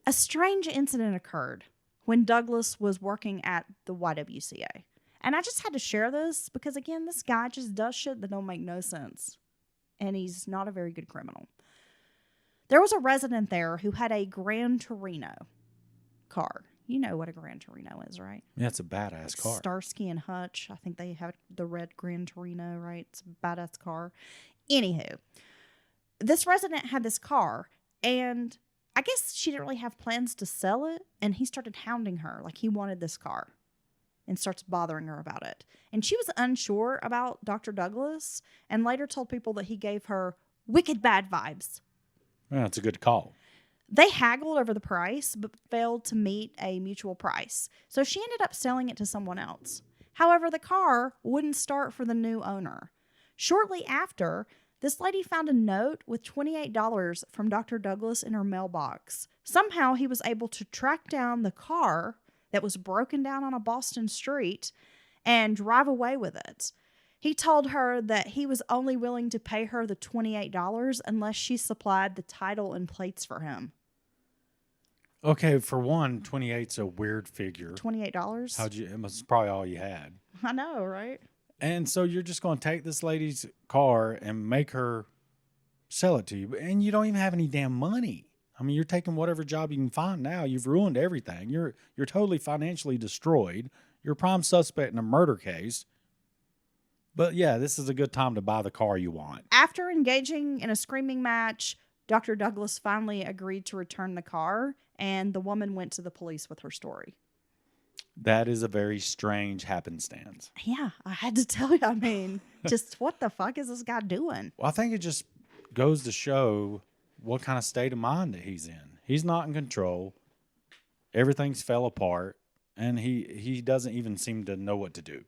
Speaker 4: a strange incident occurred when Douglas was working at the YWCA. And I just had to share this because, again, this guy just does shit that don't make no sense. And he's not a very good criminal. There was a resident there who had a Gran Torino car. You know what a Gran Torino is, right?
Speaker 5: Yeah, it's a badass car.
Speaker 4: Starsky and Hutch. I think they have the red Gran Torino, right? It's a badass car. Anywho, this resident had this car, and I guess she didn't really have plans to sell it, and he started hounding her like he wanted this car and starts bothering her about it. And she was unsure about Dr. Douglas and later told people that he gave her wicked bad vibes.
Speaker 5: Yeah, it's a good call.
Speaker 4: They haggled over the price, but failed to meet a mutual price. So she ended up selling it to someone else. However, the car wouldn't start for the new owner. Shortly after, this lady found a note with $28 from Dr. Douglas in her mailbox. Somehow he was able to track down the car that was broken down on a Boston street and drive away with it. He told her that he was only willing to pay her the $28 unless she supplied the title and plates for him.
Speaker 5: Okay, for one, 28's a weird figure.
Speaker 4: $28?
Speaker 5: It was probably all you had.
Speaker 4: I know, right?
Speaker 5: And so you're just going to take this lady's car and make her sell it to you. And you don't even have any damn money. I mean, you're taking whatever job you can find now. You've ruined everything. You're totally financially destroyed. You're a prime suspect in a murder case. But yeah, this is a good time to buy the car you want.
Speaker 4: After engaging in a screaming match, Dr. Douglas finally agreed to return the car, and the woman went to the police with her story.
Speaker 5: That is a very strange happenstance.
Speaker 4: Yeah, I had to tell you. I mean, just what the fuck is this guy doing?
Speaker 5: Well, I think it just goes to show what kind of state of mind that he's in. He's not in control. Everything's fell apart, and he doesn't even seem to know what to do.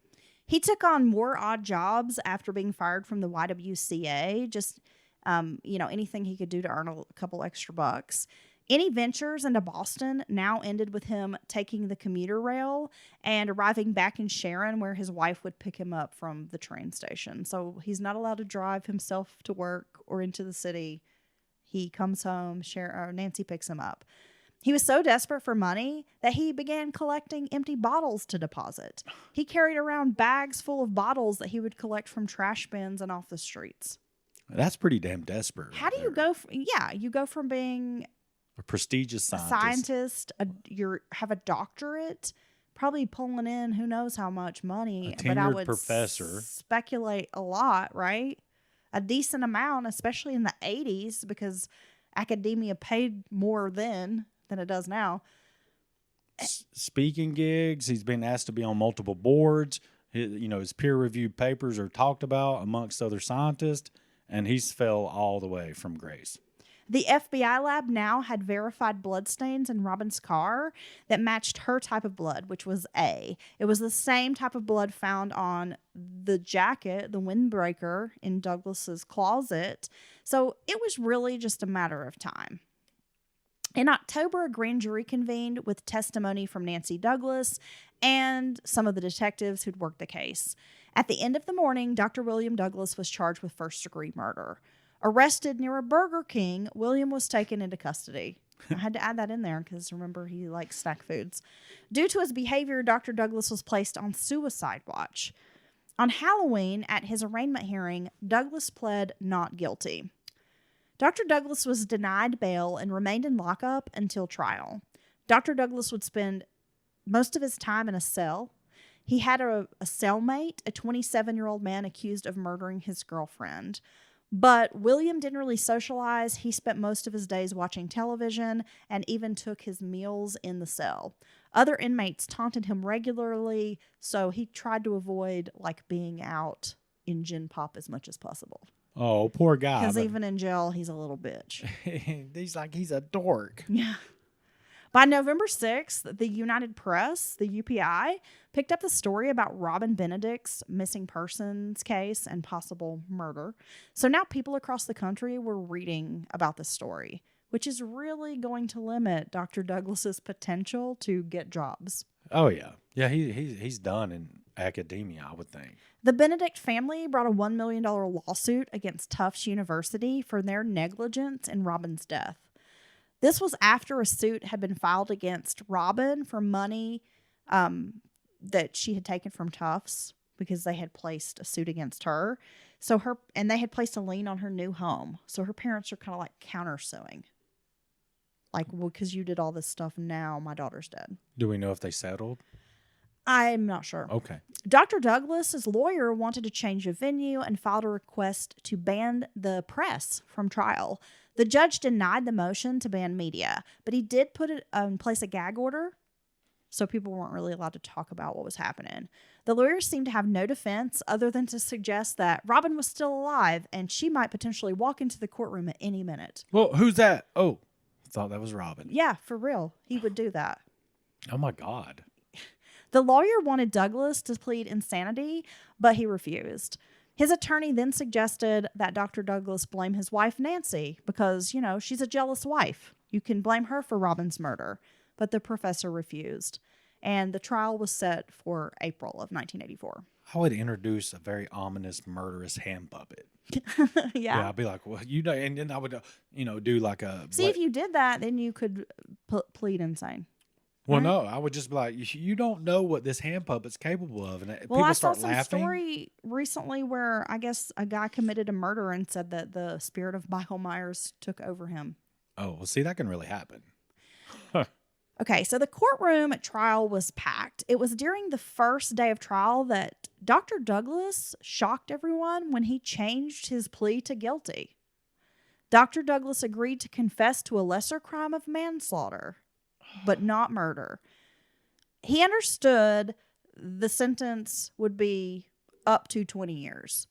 Speaker 4: He took on more odd jobs after being fired from the YWCA, just, anything he could do to earn a couple extra bucks. Any ventures into Boston now ended with him taking the commuter rail and arriving back in Sharon, where his wife would pick him up from the train station. So he's not allowed to drive himself to work or into the city. He comes home, Nancy picks him up. He was so desperate for money that he began collecting empty bottles to deposit. He carried around bags full of bottles that he would collect from trash bins and off the streets.
Speaker 5: That's pretty damn desperate.
Speaker 4: How do you go? You go from being
Speaker 5: a prestigious
Speaker 4: a scientist, you have a doctorate, probably pulling in who knows how much money.
Speaker 5: A
Speaker 4: but I
Speaker 5: tenured
Speaker 4: would
Speaker 5: professor.
Speaker 4: Speculate a lot, right? A decent amount, especially in the 80s, because academia paid more then than it does now.
Speaker 5: Speaking gigs. He's been asked to be on multiple boards. His peer-reviewed papers are talked about amongst other scientists, and he's fell all the way from grace.
Speaker 4: The FBI lab now had verified bloodstains in Robin's car that matched her type of blood, which was A. It was the same type of blood found on the jacket, the windbreaker, in Douglas's closet. So it was really just a matter of time. In October, a grand jury convened with testimony from Nancy Douglas and some of the detectives who'd worked the case. At the end of the morning, Dr. William Douglas was charged with first-degree murder. Arrested near a Burger King, William was taken into custody. I had to add that in there because remember, he likes snack foods. Due to his behavior, Dr. Douglas was placed on suicide watch. On Halloween, at his arraignment hearing, Douglas pled not guilty. Dr. Douglas was denied bail and remained in lockup until trial. Dr. Douglas would spend most of his time in a cell. He had a cellmate, a 27-year-old man accused of murdering his girlfriend. But William didn't really socialize. He spent most of his days watching television and even took his meals in the cell. Other inmates taunted him regularly, so he tried to avoid being out in gin pop as much as possible.
Speaker 5: Oh, poor guy.
Speaker 4: Because even in jail, he's a little bitch.
Speaker 5: He's a dork.
Speaker 4: Yeah. By November 6th, the United Press, the UPI, picked up the story about Robin Benedict's missing persons case and possible murder. So now people across the country were reading about the story, which is really going to limit Dr. Douglas's potential to get jobs.
Speaker 5: Oh, yeah. Yeah, he's done in academia, I would think.
Speaker 4: The Benedict family brought a $1 million lawsuit against Tufts University for their negligence in Robin's death. This was after a suit had been filed against Robin for money that she had taken from Tufts because they had placed a suit against her. And they had placed a lien on her new home. So her parents are kind of countersuing. Because you did all this stuff, now my daughter's dead.
Speaker 5: Do we know if they settled?
Speaker 4: I'm not sure.
Speaker 5: Okay.
Speaker 4: Dr. Douglas's lawyer wanted to change the venue and filed a request to ban the press from trial. The judge denied the motion to ban media, but he did put in place a gag order, so people weren't really allowed to talk about what was happening. The lawyers seemed to have no defense other than to suggest that Robin was still alive and she might potentially walk into the courtroom at any minute.
Speaker 5: Well, who's that? Oh, I thought that was Robin.
Speaker 4: Yeah, for real. He would do that.
Speaker 5: Oh, my God.
Speaker 4: The lawyer wanted Douglas to plead insanity, but he refused. His attorney then suggested that Dr. Douglas blame his wife, Nancy, because, she's a jealous wife. You can blame her for Robin's murder. But the professor refused. And the trial was set for April of 1984.
Speaker 5: I would introduce a very ominous, murderous hand puppet.
Speaker 4: Yeah.
Speaker 5: I'd be like, well, and then I would, do like a...
Speaker 4: See, if you did that, then you could plead insane.
Speaker 5: Well,
Speaker 4: right?
Speaker 5: No, I would just be like, you don't know what this hand puppet's capable of. And people
Speaker 4: I
Speaker 5: start
Speaker 4: saw some
Speaker 5: laughing.
Speaker 4: Story recently where I guess a guy committed a murder and said that the spirit of Michael Myers took over him.
Speaker 5: Oh, well, see, that can really happen.
Speaker 4: Okay, so the courtroom at trial was packed. It was during the first day of trial that Dr. Douglas shocked everyone when he changed his plea to guilty. Dr. Douglas agreed to confess to a lesser crime of manslaughter, but not murder. He understood the sentence would be up to 20 years.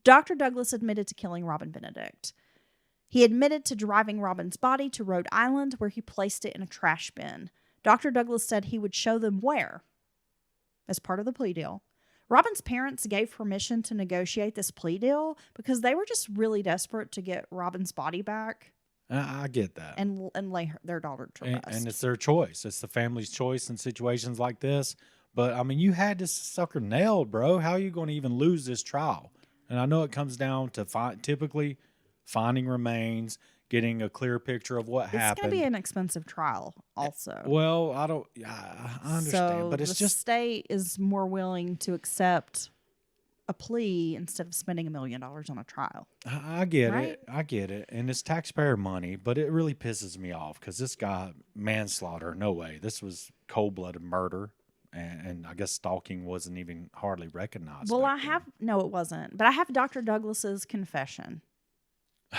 Speaker 4: Dr. Douglas admitted to killing Robin Benedict. He admitted to driving Robin's body to Rhode Island, where he placed it in a trash bin. Dr. Douglas said he would show them where, as part of the plea deal. Robin's parents gave permission to negotiate this plea deal because they were just really desperate to get Robin's body back
Speaker 5: I get that.
Speaker 4: and lay their daughter to rest.
Speaker 5: And it's their choice. It's the family's choice in situations like this. But, I mean, you had this sucker nailed, bro. How are you going to even lose this trial? And I know it comes down to typically finding remains, getting a clear picture of what
Speaker 4: It's
Speaker 5: happened.
Speaker 4: going to be an expensive trial also.
Speaker 5: Well, I understand,
Speaker 4: So
Speaker 5: but it's
Speaker 4: the
Speaker 5: just
Speaker 4: state is more willing to accept a plea instead of spending $1 million on a trial.
Speaker 5: I get
Speaker 4: Right?
Speaker 5: it. I get it. And it's taxpayer money, but it really pisses me off because this guy, manslaughter, no way. This was cold-blooded murder. And I guess stalking wasn't even hardly recognized.
Speaker 4: Well,
Speaker 5: back then.
Speaker 4: no, it wasn't. But I have Dr. Douglas's confession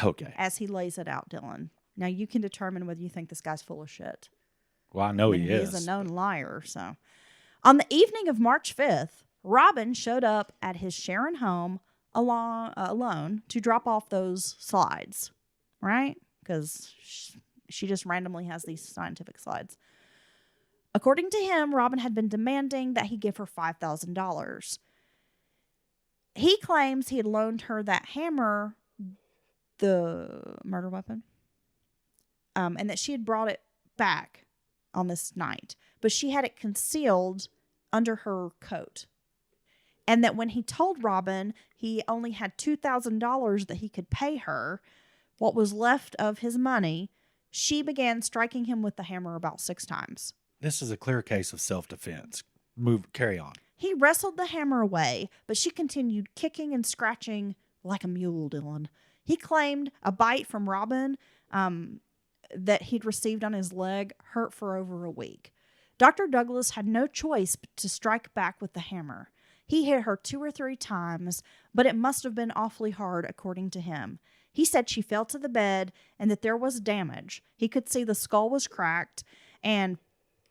Speaker 5: Okay.
Speaker 4: as he lays it out, Dylan. Now you can determine whether you think this guy's full of shit.
Speaker 5: Well, I know
Speaker 4: I mean,
Speaker 5: he is.
Speaker 4: He's a known liar. So, on the evening of March 5th, Robin showed up at his Sharon home alone to drop off those slides, right? Because she just randomly has these scientific slides. According to him, Robin had been demanding that he give her $5,000. He claims he had loaned her that hammer, the murder weapon, and that she had brought it back on this night, but she had it concealed under her coat. And that when he told Robin he only had $2,000 that he could pay her, what was left of his money, she began striking him with the hammer about 6 times.
Speaker 5: This is a clear case of self-defense. Carry on.
Speaker 4: He wrestled the hammer away, but she continued kicking and scratching like a mule, Dylan. He claimed a bite from Robin that he'd received on his leg hurt for over a week. Dr. Douglas had no choice but to strike back with the hammer. He hit her 2 or 3 times, but it must have been awfully hard, according to him. He said she fell to the bed and that there was damage. He could see the skull was cracked, and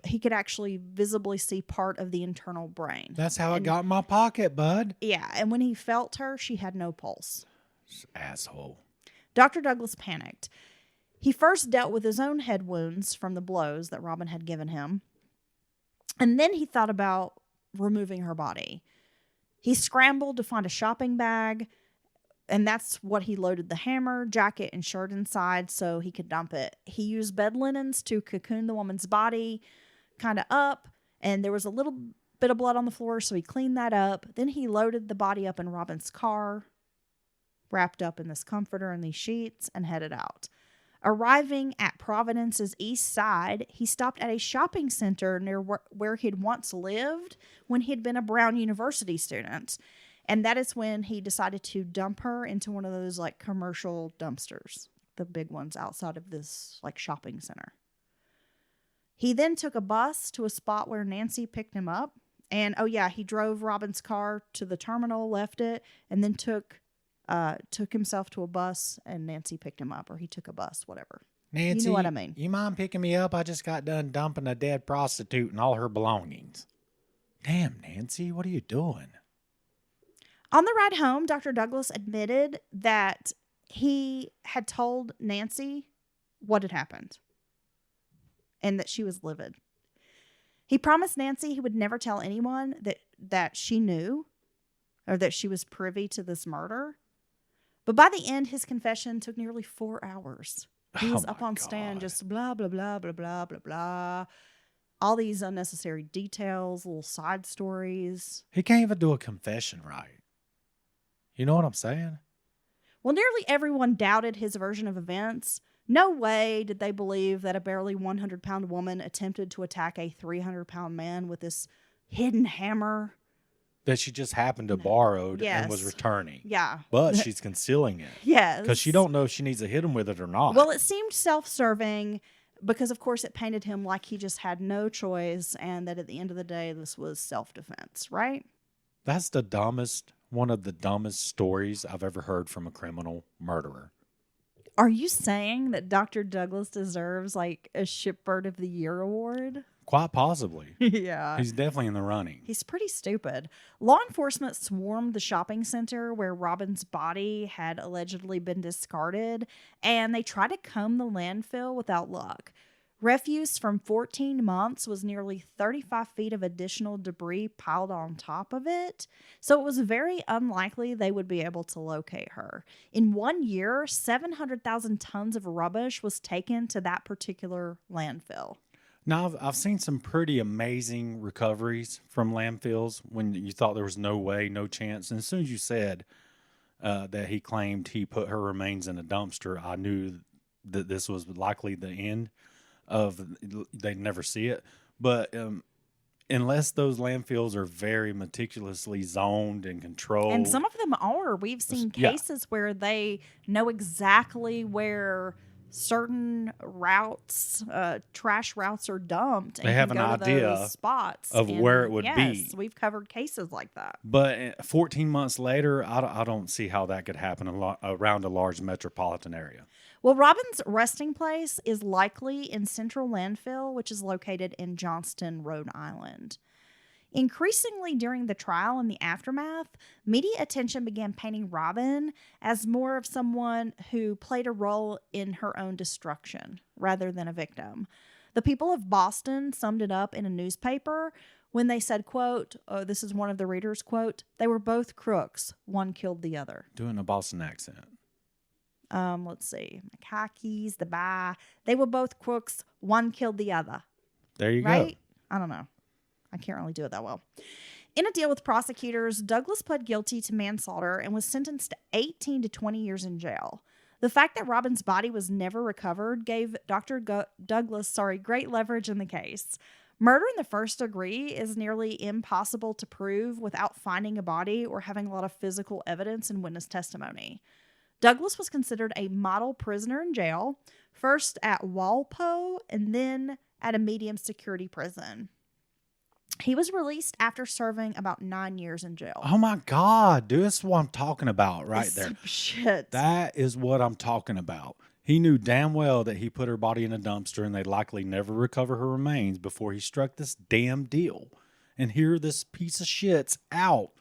Speaker 4: he could actually visibly see part of the internal brain.
Speaker 5: That's how it got in my pocket, bud.
Speaker 4: Yeah, and when he felt her, she had no pulse.
Speaker 5: Asshole.
Speaker 4: Dr. Douglas panicked. He first dealt with his own head wounds from the blows that Robin had given him, and then he thought about removing her body. He scrambled to find a shopping bag, and that's what he loaded the hammer, jacket, and shirt inside so he could dump it. He used bed linens to cocoon the woman's body kind of up, and there was a little bit of blood on the floor, so he cleaned that up. Then he loaded the body up in Robin's car, wrapped up in this comforter and these sheets, and headed out. Arriving at Providence's east side, he stopped at a shopping center near where he'd once lived when he'd been a Brown University student. And that is when he decided to dump her into one of those like commercial dumpsters, the big ones outside of this like shopping center. He then took a bus to a spot where Nancy picked him up. And oh yeah, he drove Robin's car to the terminal, left it, and then took himself to a bus, and Nancy picked him up, or he took a bus, whatever.
Speaker 5: Nancy,
Speaker 4: you know what I mean.
Speaker 5: You mind picking me up? I just got done dumping a dead prostitute and all her belongings. Damn, Nancy, what are you doing?
Speaker 4: On the ride home, Dr. Douglas admitted that he had told Nancy what had happened and that she was livid. He promised Nancy he would never tell anyone that she knew or that she was privy to this murder. But by the end, his confession took nearly 4 hours. He was up on stand just blah, blah, blah, blah, blah, blah, blah. All these unnecessary details, little side stories.
Speaker 5: He can't even do a confession right. You know what I'm saying?
Speaker 4: Well, nearly everyone doubted his version of events. No way did they believe that a barely 100-pound woman attempted to attack a 300-pound man with this hidden hammer.
Speaker 5: That she just happened to borrowed
Speaker 4: Yes.
Speaker 5: and was returning.
Speaker 4: Yeah.
Speaker 5: But she's concealing it.
Speaker 4: Yes.
Speaker 5: Because she don't know if she needs to hit him with it or not.
Speaker 4: Well, it seemed self-serving because, of course, it painted him like he just had no choice and that at the end of the day, this was self-defense, right?
Speaker 5: That's one of the dumbest stories I've ever heard from a criminal murderer.
Speaker 4: Are you saying that Dr. Douglas deserves like a Shipbird of the Year award?
Speaker 5: Quite possibly.
Speaker 4: Yeah.
Speaker 5: He's definitely in the running.
Speaker 4: He's pretty stupid. Law enforcement swarmed the shopping center where Robin's body had allegedly been discarded, and they tried to comb the landfill without luck. Refuse from 14 months was nearly 35 feet of additional debris piled on top of it, so it was very unlikely they would be able to locate her. In 1 year, 700,000 tons of rubbish was taken to that particular landfill.
Speaker 5: Now, I've seen some pretty amazing recoveries from landfills when you thought there was no way, no chance. And as soon as you said that he claimed he put her remains in a dumpster, I knew that this was likely the end of, they'd never see it. But unless those landfills are very meticulously zoned and controlled.
Speaker 4: And some of them are. We've seen cases where they know exactly where certain routes, trash routes are dumped. And
Speaker 5: they have
Speaker 4: can
Speaker 5: an
Speaker 4: go to
Speaker 5: idea
Speaker 4: those spots
Speaker 5: of where it would be.
Speaker 4: Yes, we've covered cases like that.
Speaker 5: But 14 months later, I don't see how that could happen around a large metropolitan area.
Speaker 4: Well, Robin's resting place is likely in Central Landfill, which is located in Johnston, Rhode Island. Increasingly during the trial and the aftermath, media attention began painting Robin as more of someone who played a role in her own destruction rather than a victim. The people of Boston summed it up in a newspaper when they said, quote, this is one of the readers' quote, "They were both crooks. One killed the other."
Speaker 5: Doing a Boston accent.
Speaker 4: Let's see. Khakis, the bye. They were both crooks. One killed the other.
Speaker 5: There you
Speaker 4: Right?
Speaker 5: go.
Speaker 4: I don't know. I can't really do it that well. In a deal with prosecutors, Douglas pled guilty to manslaughter and was sentenced to 18 to 20 years in jail. The fact that Robin's body was never recovered gave Dr. Douglas great leverage in the case. Murder in the first degree is nearly impossible to prove without finding a body or having a lot of physical evidence and witness testimony. Douglas was considered a model prisoner in jail, first at Walpo and then at a medium security prison. He was released after serving about 9 years in jail.
Speaker 5: Oh my God, dude, that's what I'm talking about right there.
Speaker 4: Some shit.
Speaker 5: That is what I'm talking about. He knew damn well that he put her body in a dumpster and they'd likely never recover her remains before he struck this damn deal. And here this piece of shit's out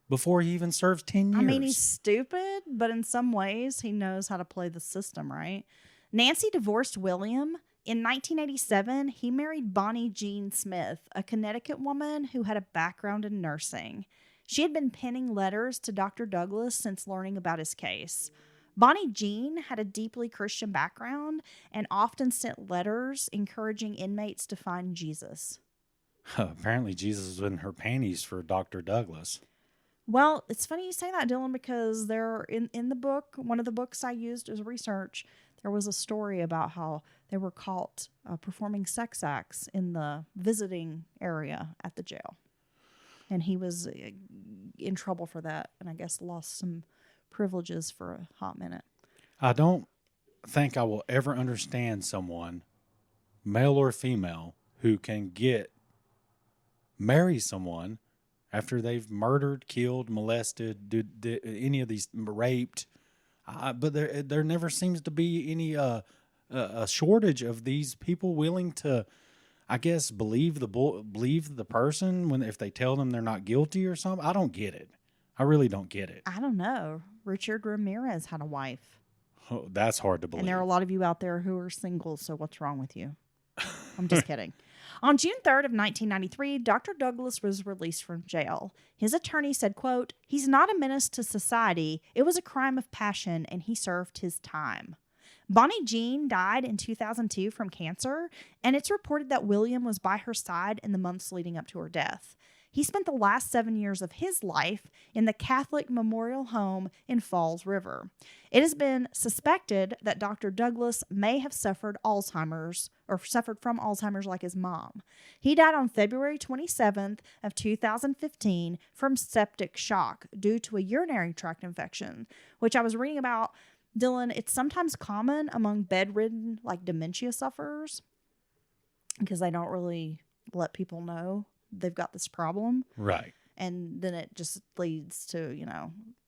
Speaker 5: before he even serves 10 years.
Speaker 4: I mean, he's stupid, but in some ways he knows how to play the system, right? Nancy divorced William. In 1987, he married Bonnie Jean Smith, a Connecticut woman who had a background in nursing. She had been penning letters to Dr. Douglas since learning about his case. Bonnie Jean had a deeply Christian background and often sent letters encouraging inmates to find Jesus.
Speaker 5: Apparently Jesus was in her panties for Dr. Douglas.
Speaker 4: Well, it's funny you say that, Dylan, because there in the book, one of the books I used as research, there was a story about how they were caught performing sex acts in the visiting area at the jail. And he was in trouble for that, and I guess lost some privileges for a hot minute.
Speaker 5: I don't think I will ever understand someone, male or female, who can marry someone after they've murdered, killed, molested, did any of these, raped. But there never seems to be any a shortage of these people willing to, I guess, believe the person if they tell them they're not guilty or something. I don't get it. I really don't get it.
Speaker 4: I don't know. Richard Ramirez had a wife.
Speaker 5: Oh, that's hard to believe.
Speaker 4: And there are a lot of you out there who are single, so what's wrong with you? I'm just kidding. On June 3rd of 1993, Dr. Douglas was released from jail. His attorney said, quote, "He's not a menace to society. It was a crime of passion, and he served his time." Bonnie Jean died in 2002 from cancer, and it's reported that William was by her side in the months leading up to her death. He spent the last 7 years of his life in the Catholic Memorial Home in Falls River. It has been suspected that Dr. Douglas may have suffered from Alzheimer's like his mom. He died on February 27th of 2015 from septic shock due to a urinary tract infection, which I was reading about. Dylan, it's sometimes common among bedridden, like dementia sufferers, because they don't really let people know they've got this problem.
Speaker 5: Right.
Speaker 4: and then it just leads to,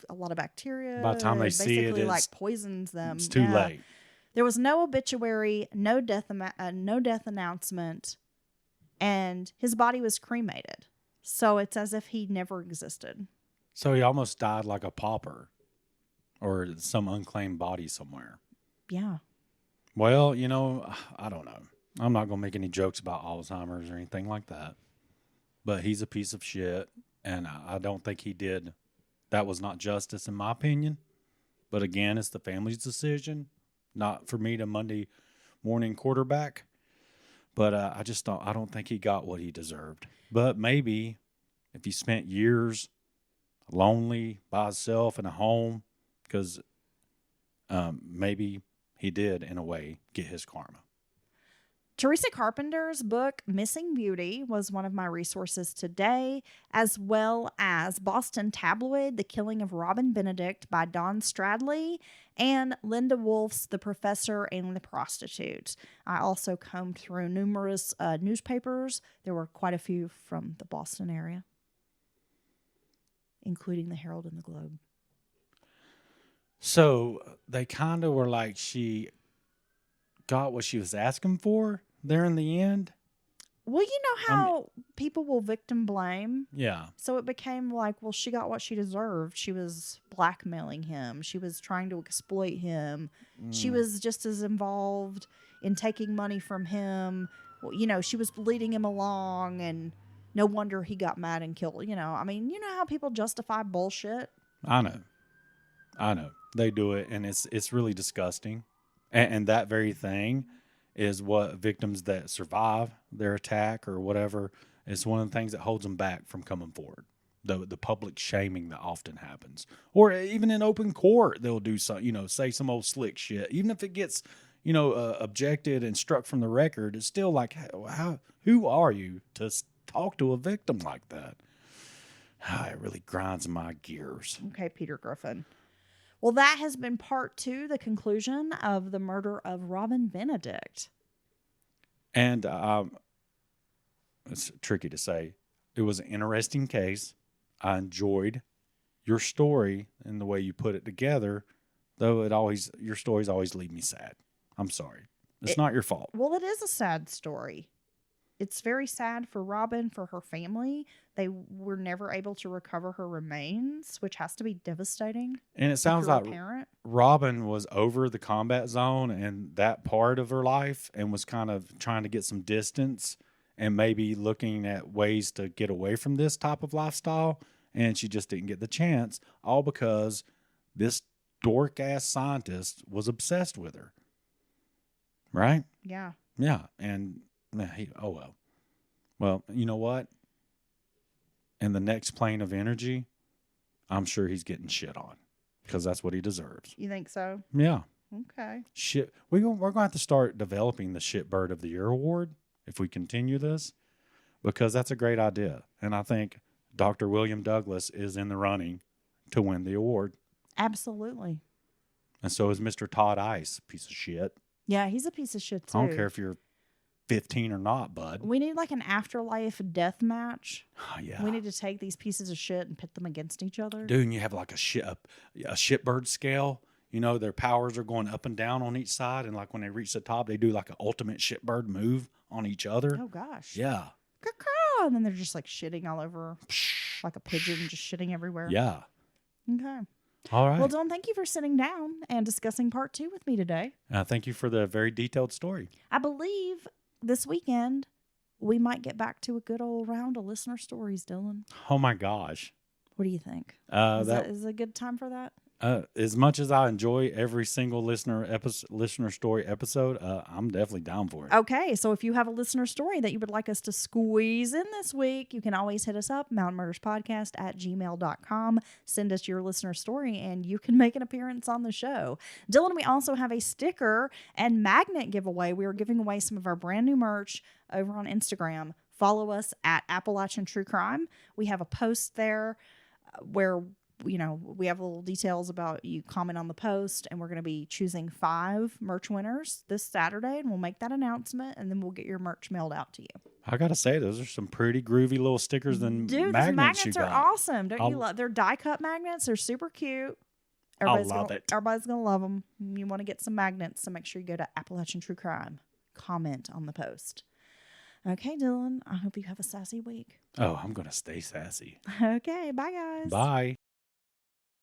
Speaker 4: a lot of bacteria.
Speaker 5: By the time they
Speaker 4: and
Speaker 5: see it,
Speaker 4: basically
Speaker 5: it's-
Speaker 4: poisons them.
Speaker 5: It's too
Speaker 4: Yeah.
Speaker 5: late.
Speaker 4: There was no obituary, no death announcement, and his body was cremated. So it's as if he never existed.
Speaker 5: So he almost died like a pauper or some unclaimed body somewhere.
Speaker 4: Yeah.
Speaker 5: Well, I don't know. I'm not going to make any jokes about Alzheimer's or anything like that. But he's a piece of shit, and I don't think he did. That was not justice, in my opinion. But again, it's the family's decision, not for me to Monday morning quarterback. But I don't think he got what he deserved. But maybe if he spent years lonely by himself in a home, because maybe he did, in a way, get his karma.
Speaker 4: Teresa Carpenter's book, Missing Beauty, was one of my resources today, as well as Boston Tabloid, The Killing of Robin Benedict by Dawn Stradley, and Linda Wolf's The Professor and the Prostitute. I also combed through numerous newspapers. There were quite a few from the Boston area, including the Herald and the Globe.
Speaker 5: So they kind of were like she got what she was asking for there in the end.
Speaker 4: Well, you know how people will victim blame?
Speaker 5: Yeah.
Speaker 4: So it became like, well, she got what she deserved. She was blackmailing him. She was trying to exploit him. She was just as involved in taking money from him. Well, she was leading him along, and no wonder he got mad and killed. I mean, you know how people justify bullshit?
Speaker 5: I know. They do it, and it's really disgusting. And that very thing is what victims that survive their attack or whatever, it's one of the things that holds them back from coming forward. The public shaming that often happens. Or even in open court, they'll do some, say some old slick shit. Even if it gets, objected and struck from the record, it's still like, who are you to talk to a victim like that? It really grinds my gears.
Speaker 4: Okay, Peter Griffin. Well, that has been part 2, the conclusion of the murder of Robin Benedict.
Speaker 5: And it's tricky to say. It was an interesting case. I enjoyed your story and the way you put it together, though your stories always leave me sad. I'm sorry. It's not your fault.
Speaker 4: Well, it is a sad story. It's very sad for Robin, for her family. They were never able to recover her remains, which has to be devastating.
Speaker 5: And it sounds like
Speaker 4: parent.
Speaker 5: Robin was over the combat zone and that part of her life and was kind of trying to get some distance and maybe looking at ways to get away from this type of lifestyle. And she just didn't get the chance, all because this dork-ass scientist was obsessed with her. Right?
Speaker 4: Yeah.
Speaker 5: Yeah. And oh well. Well, you know what? In the next plane of energy, I'm sure he's getting shit on because that's what he deserves.
Speaker 4: You think so?
Speaker 5: Yeah.
Speaker 4: Okay.
Speaker 5: Shit. We're going to have to start developing the Shitbird of the Year award if we continue this, because that's a great idea. And I think Dr. William Douglas is in the running to win the award.
Speaker 4: Absolutely.
Speaker 5: And so is Mr. Todd Ice, piece of shit.
Speaker 4: Yeah, he's a piece of shit too.
Speaker 5: I don't care if you're 15 or not, bud.
Speaker 4: We need like an afterlife death match.
Speaker 5: Oh, yeah.
Speaker 4: We need to take these pieces of shit and pit them against each other.
Speaker 5: Dude, and you have like a shitbird scale. Their powers are going up and down on each side. And like when they reach the top, they do like an ultimate shitbird move on each other.
Speaker 4: Oh, gosh.
Speaker 5: Yeah.
Speaker 4: Caw-caw. And then they're just like shitting all over, like a pigeon just shitting everywhere.
Speaker 5: Yeah.
Speaker 4: Okay.
Speaker 5: All right.
Speaker 4: Well, Dylan, thank you for sitting down and discussing part 2 with me today.
Speaker 5: Thank you for the very detailed story.
Speaker 4: I believe this weekend we might get back to a good old round of listener stories, Dylan.
Speaker 5: Oh my gosh.
Speaker 4: What do you think?
Speaker 5: That
Speaker 4: Is it a good time for that?
Speaker 5: As much as I enjoy every single listener story episode, I'm definitely down for it.
Speaker 4: Okay, so if you have a listener story that you would like us to squeeze in this week, you can always hit us up, mountainmurderspodcast@gmail.com. Send us your listener story, and you can make an appearance on the show. Dylan, we also have a sticker and magnet giveaway. We are giving away some of our brand new merch over on Instagram. Follow us at Appalachian True Crime. We have a post there where we have little details about you comment on the post, and we're going to be choosing 5 merch winners this Saturday, and we'll make that announcement, and then we'll get your merch mailed out to you.
Speaker 5: I gotta say, those are some pretty groovy little stickers and
Speaker 4: Dude,
Speaker 5: magnets
Speaker 4: these
Speaker 5: you
Speaker 4: magnets are
Speaker 5: got.
Speaker 4: awesome. Don't you love? They're die cut magnets. They're super cute.
Speaker 5: love it.
Speaker 4: Everybody's gonna love them. You want to get some magnets, so make sure you go to Appalachian True Crime. Comment on the post. Okay, Dylan. I hope you have a sassy week.
Speaker 5: Oh, I'm gonna stay sassy.
Speaker 4: Okay, bye guys.
Speaker 5: Bye.